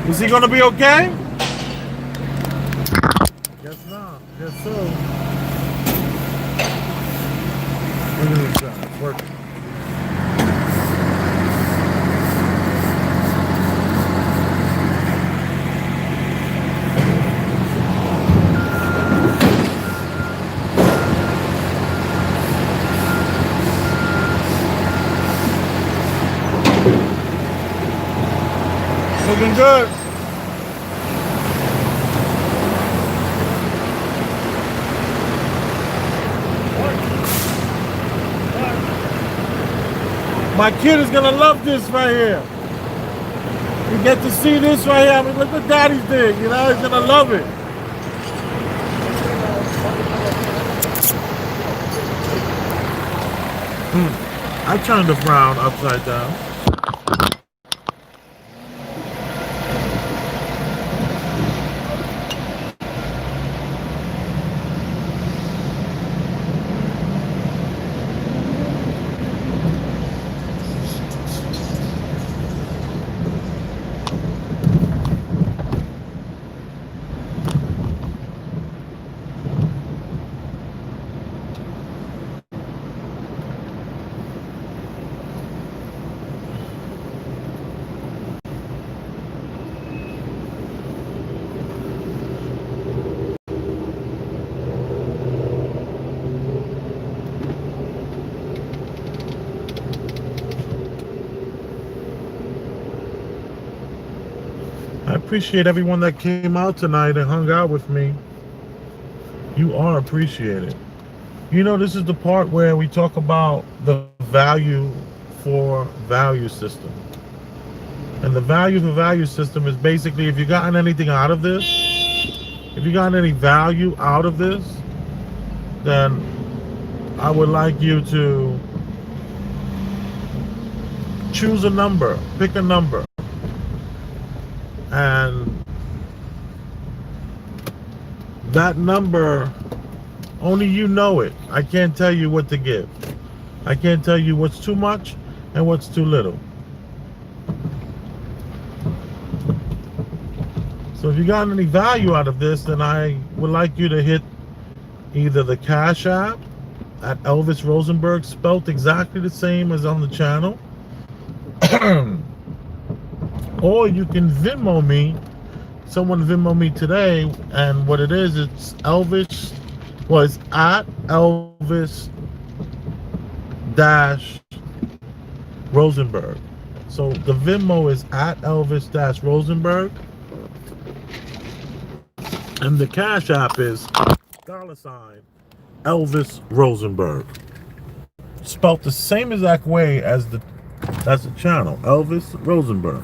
Is he gonna be okay? Guess not. Guess so. Look at this guy. It's working. Looking good. My kid is gonna love this right here. You get to see this right here. I mean, look what Daddy's did. You know, he's gonna love it. I turned the frown upside down. I appreciate everyone that came out tonight and hung out with me. You are appreciated. You know, this is the part where we talk about the value for value system. And the value for value system is basically, if you gotten anything out of this, if you got any value out of this, then I would like you to choose a number, pick a number. And that number, only you know it. I can't tell you what to give. I can't tell you what's too much and what's too little. So if you got any value out of this, then I would like you to hit either the Cash App at Elvis Rosenberg, spelt exactly the same as on the channel, or you can Venmo me. Someone Venmo me today, and what it is, it's Elvis, well, it's at Elvis dash Rosenberg. So the Venmo is at Elvis dash Rosenberg, and the Cash App is $ Elvis Rosenberg, spelt the same exact way as the channel, Elvis Rosenberg.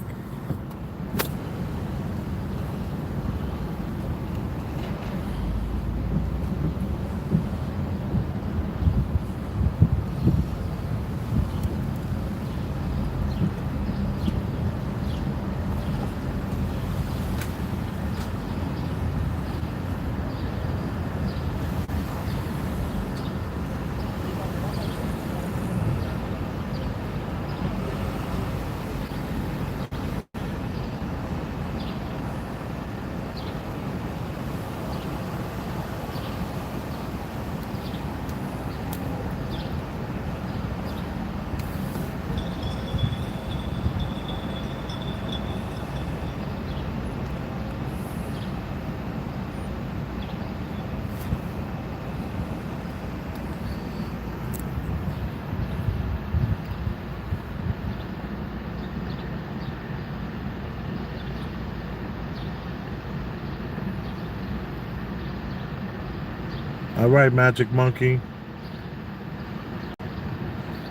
All right, Magic Monkey.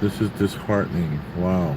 This is disheartening. Wow.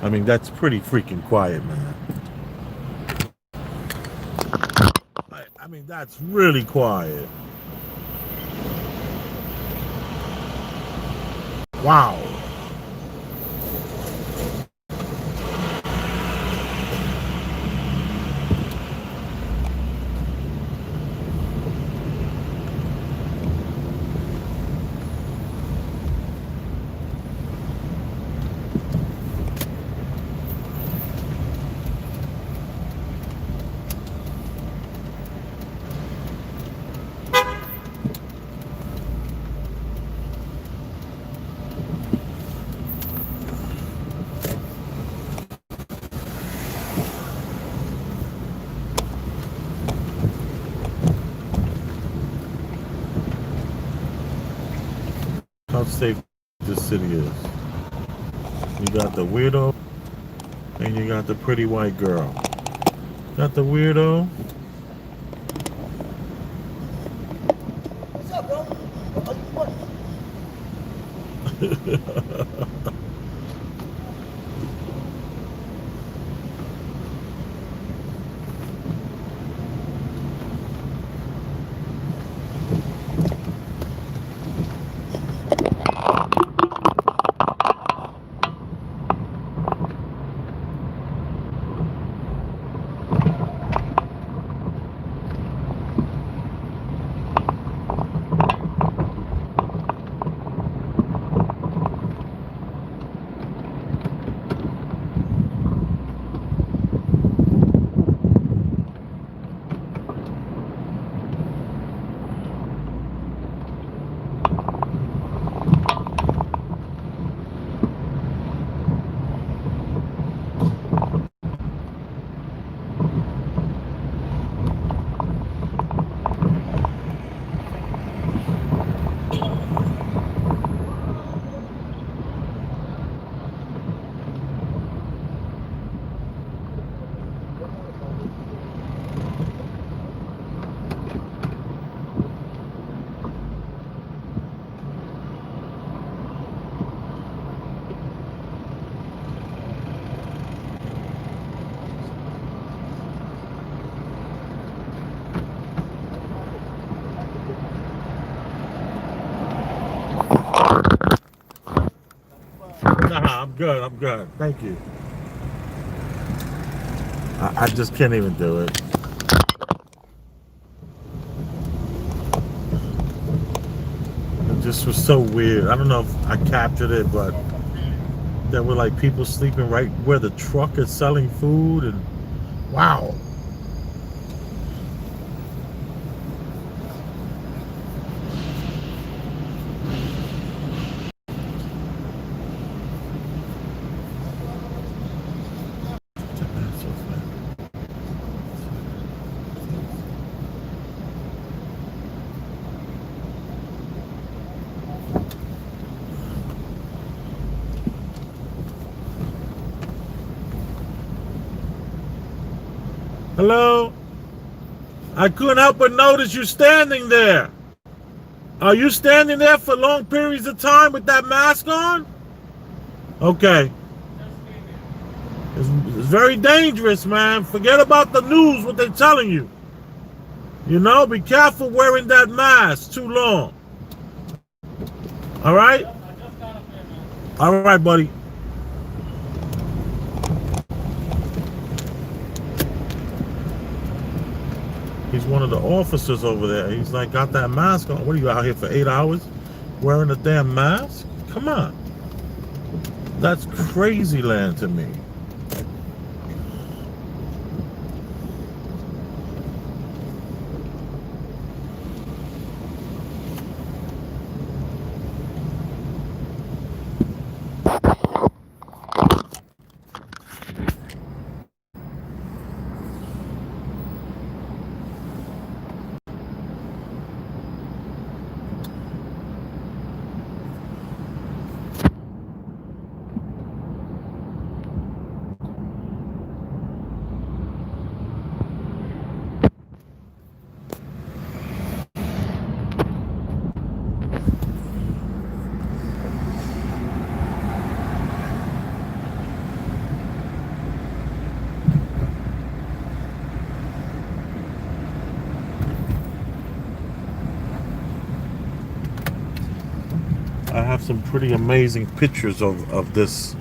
I mean, that's pretty freaking quiet, man. I mean, that's really quiet. Wow. How safe this city is. You got the weirdo, and you got the pretty white girl. Got the weirdo. What's up, bro? What? Nah, I'm good. I'm good. Thank you. I just can't even do it. It just was so weird. I don't know if I captured it, but there were like people sleeping right where the truck is selling food, and wow. Hello? I couldn't help but notice you standing there. Are you standing there for long periods of time with that mask on? Okay. It's very dangerous, man. Forget about the news, what they're telling you. You know, be careful wearing that mask too long. All right? All right, buddy. He's one of the officers over there. He's like, got that mask on. What are you out here for 8 hours wearing a damn mask? Come on. That's crazy land to me. some pretty amazing pictures of this.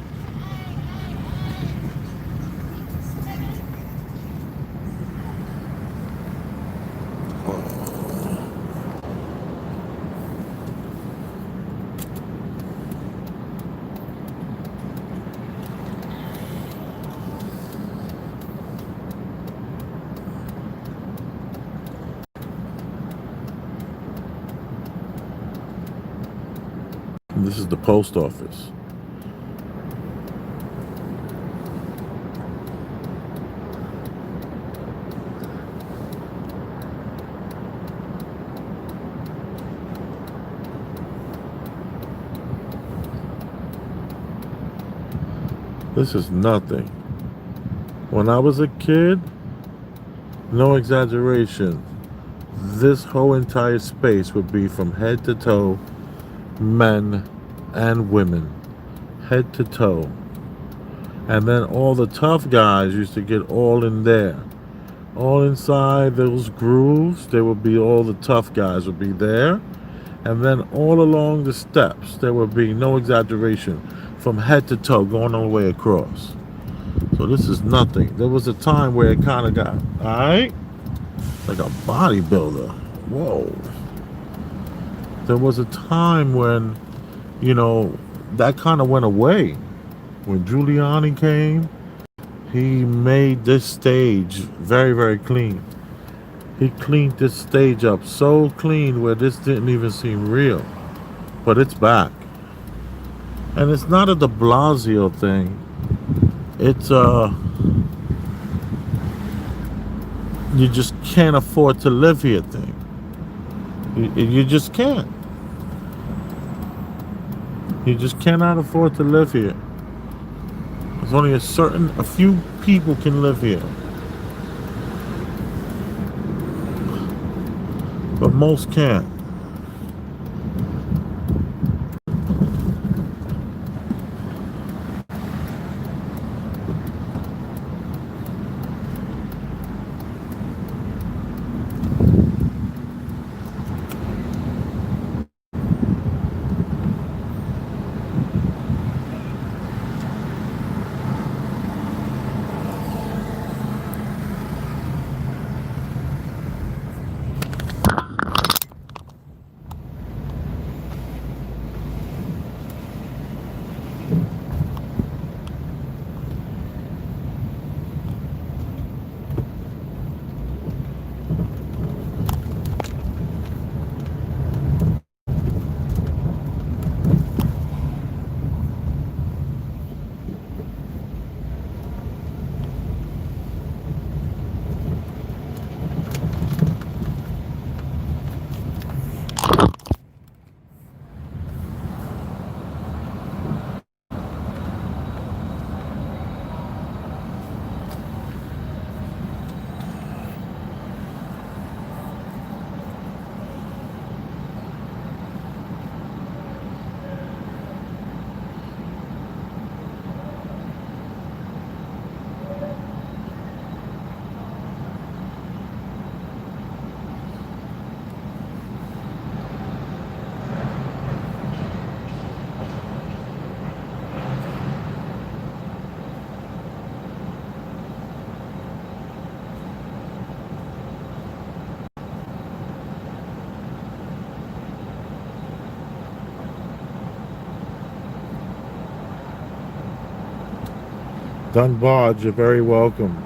This is the post office. This is nothing. When I was a kid, no exaggeration, this whole entire space would be from head to toe, men and women, head to toe. And then all the tough guys used to get all in there. All inside those grooves, there would be all the tough guys would be there. And then all along the steps, there would be, no exaggeration, from head to toe, going all the way across. So this is nothing. There was a time where it kind of got, alright? Like a bodybuilder. Whoa. There was a time when, you know, that kind of went away. When Giuliani came, he made this stage very, very clean. He cleaned this stage up so clean where this didn't even seem real. But it's back. And it's not a de Blasio thing. It's you just can't afford to live here thing. You just can't. You just cannot afford to live here. There's only a few people can live here. But most can't. Dunbar, you're very welcome.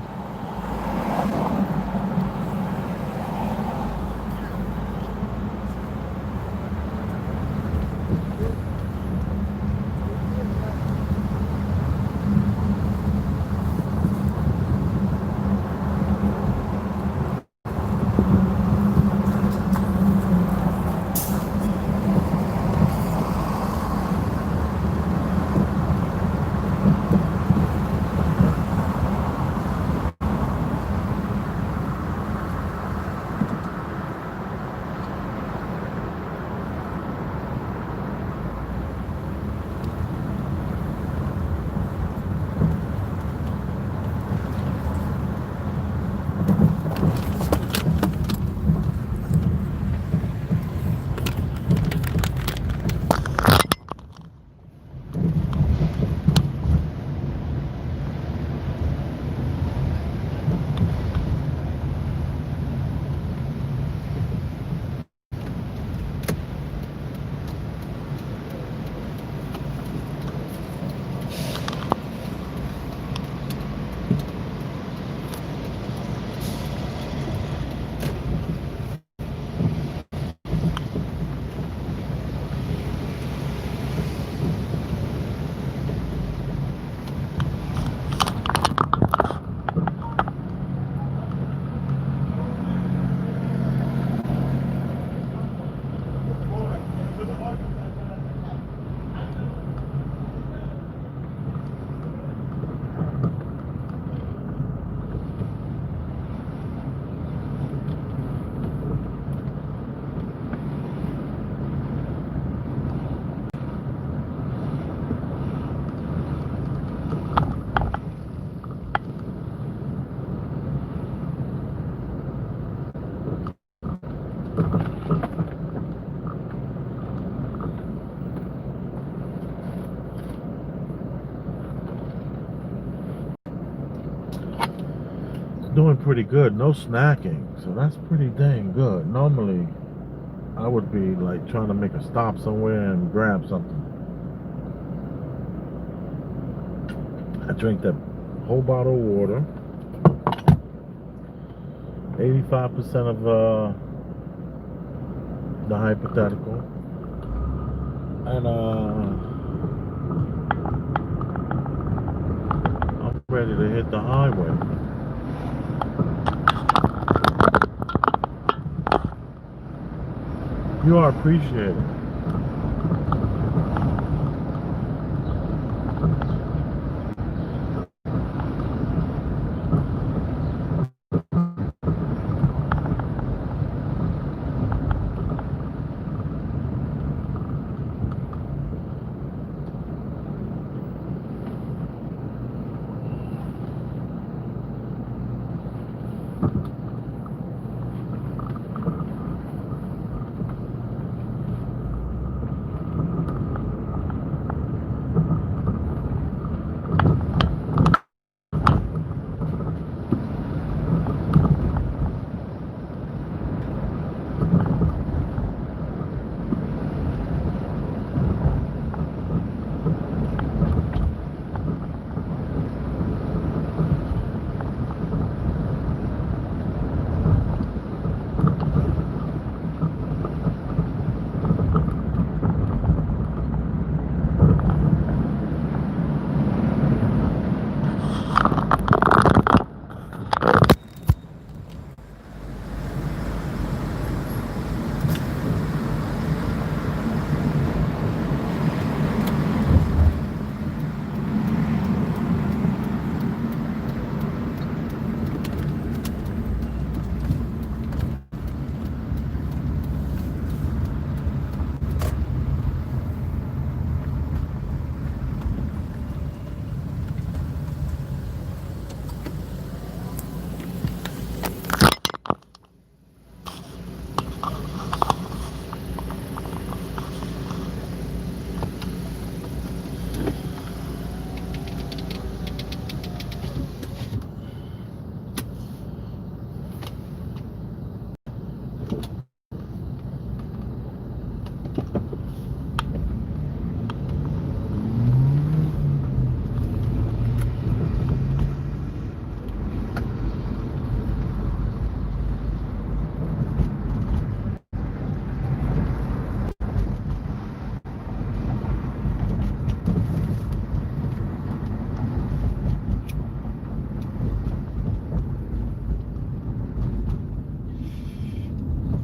doing pretty good. No snacking, so that's pretty dang good. Normally, I would be like trying to make a stop somewhere and grab something. I drank that whole bottle of water. 85% of the hypothetical, and I'm ready to hit the highway. You are appreciated.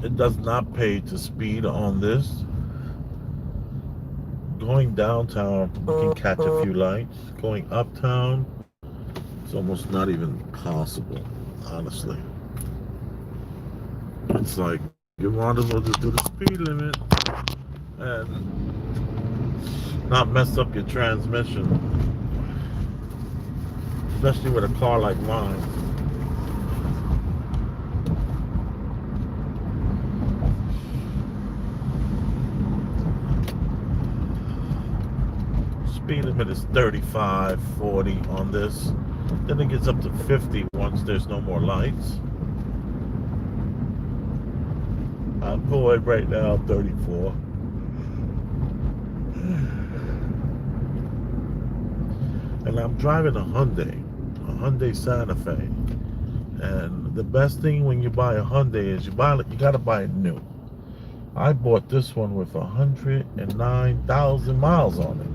It does not pay to speed on this. Going downtown, you can catch a few lights. Going uptown, it's almost not even possible, honestly. It's like you might as well just do the speed limit and not mess up your transmission, especially with a car like mine. Speed limit is 35, 40 on this. Then it gets up to 50 once there's no more lights. I'm going right now 34. And I'm driving a Hyundai Santa Fe. And the best thing when you buy a Hyundai is you gotta buy it new. I bought this one with 109,000 miles on it.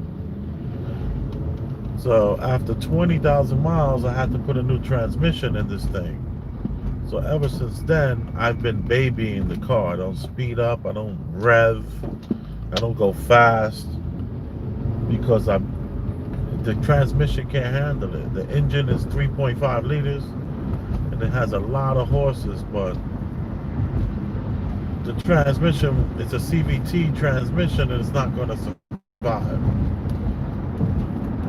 So after 20,000 miles, I had to put a new transmission in this thing. So ever since then, I've been babying the car. I don't speed up, I don't rev, I don't go fast because the transmission can't handle it. The engine is 3.5 liters and it has a lot of horses, but the transmission, it's a CVT transmission and it's not going to survive.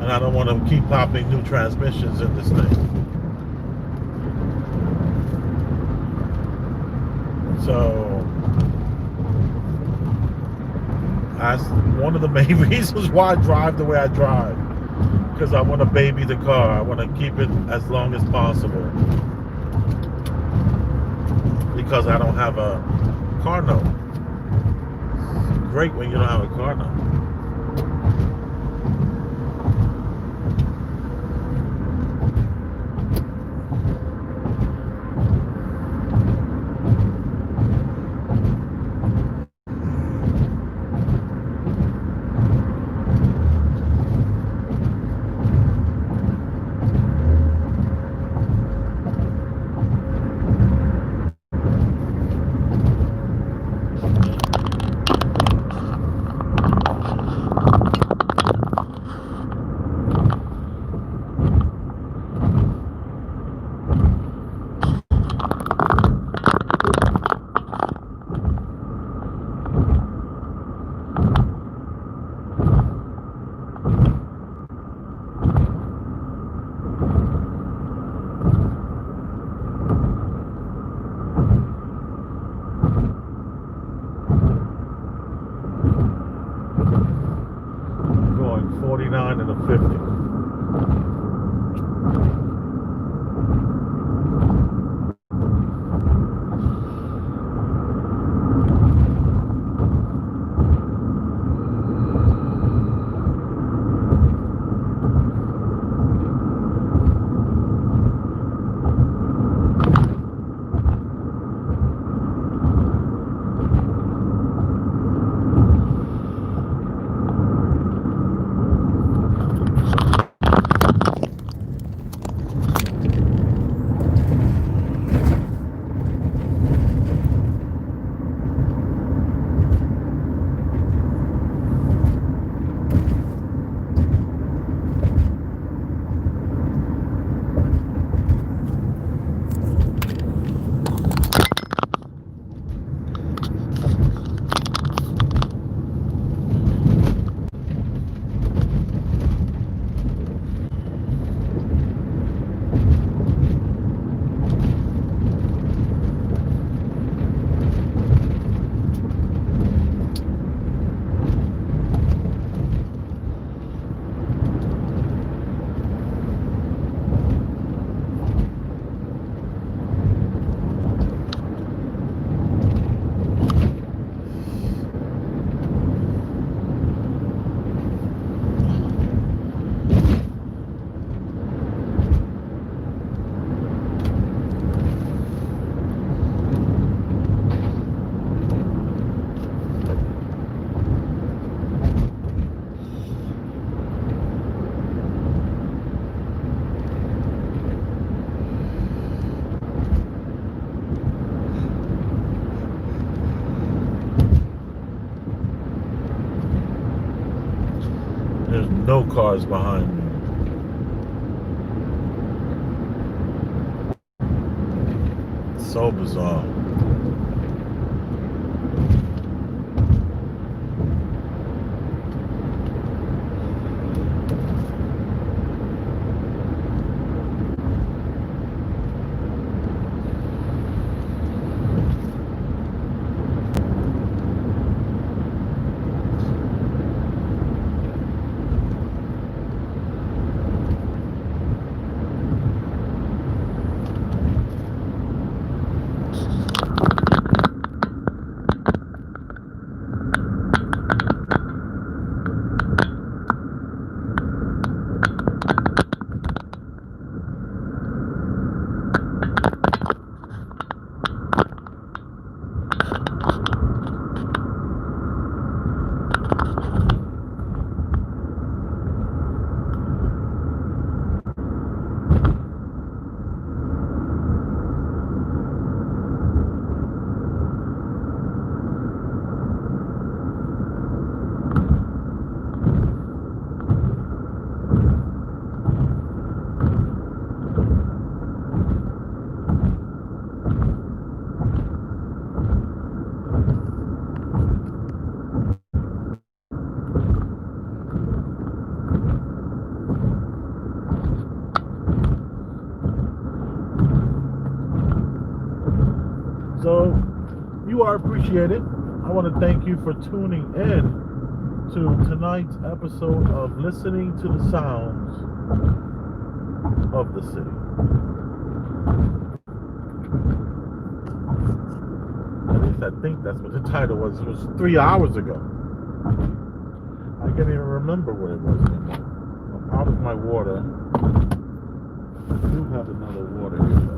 And I don't want to keep popping new transmissions in this thing. So, that's one of the main reasons why I drive the way I drive. Because I want to baby the car. I want to keep it as long as possible. because I don't have a car note. Great when you don't have a car note. Going 49 and a 50. There's no cars behind me. So bizarre. So you are appreciated. I want to thank you for tuning in to tonight's episode of Listening to the Sounds of the City. least I think that's what the title was. It was 3 hours ago. I can't even remember what it was anymore. I'm out of my water. I do have another water here though.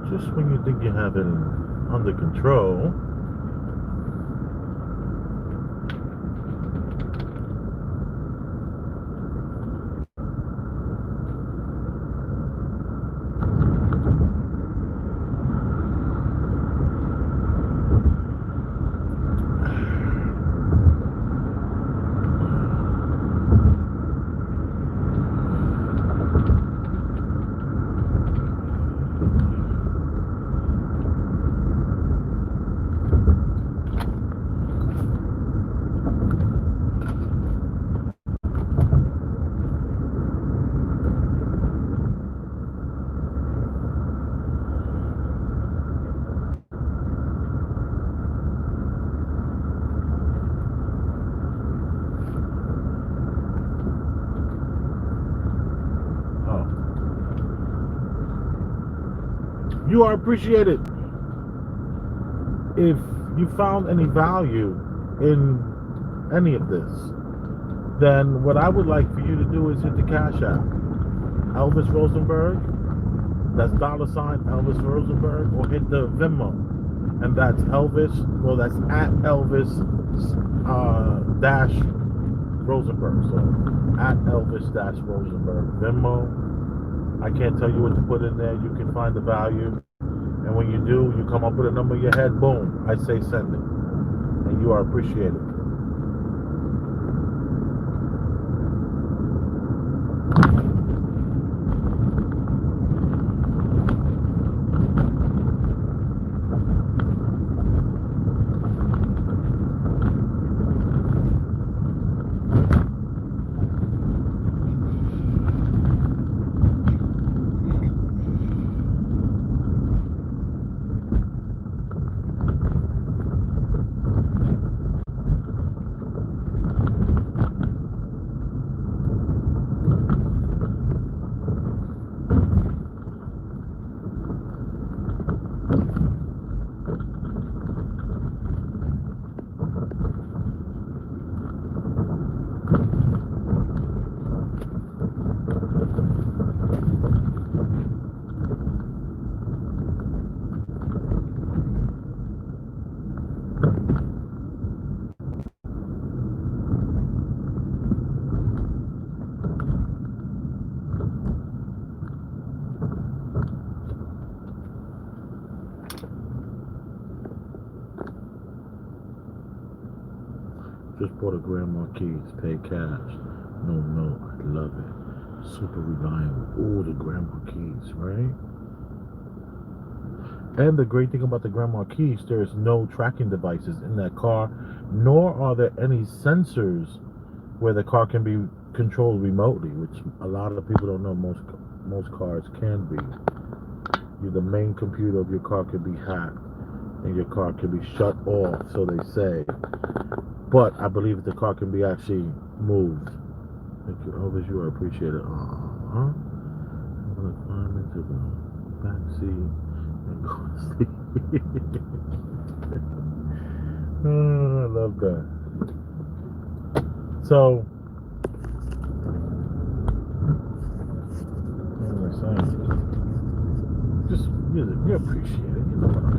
Just when you think you have it under control. You are appreciated. If you found any value in any of this, then what I would like for you to do is hit the Cash App. Elvis Rosenberg, that's $sign Elvis Rosenberg, or hit the Venmo. And that's Elvis, well, that's at Elvis dash Rosenberg. So at Elvis dash Rosenberg. Venmo. I can't tell you what to put in there. You can find the value. And when you do, you come up with a number in your head, boom, I say send it. And you are appreciated. Just bought a Grandma Keys, pay cash. No, I love it. Super reliable. Oh, the Grandma Keys, right? And the great thing about the Grandma Keys, there's no tracking devices in that car, nor are there any sensors where the car can be controlled remotely, which a lot of people don't know most cars can be. The main computer of your car can be hacked, and your car can be shut off, so they say. But I believe the car can be actually moved. Thank you, Elvis. You are appreciated. I'm gonna climb into the back seat and go to sleep. Oh, I love that. So, what am I saying? Just, you appreciate it. You know what I'm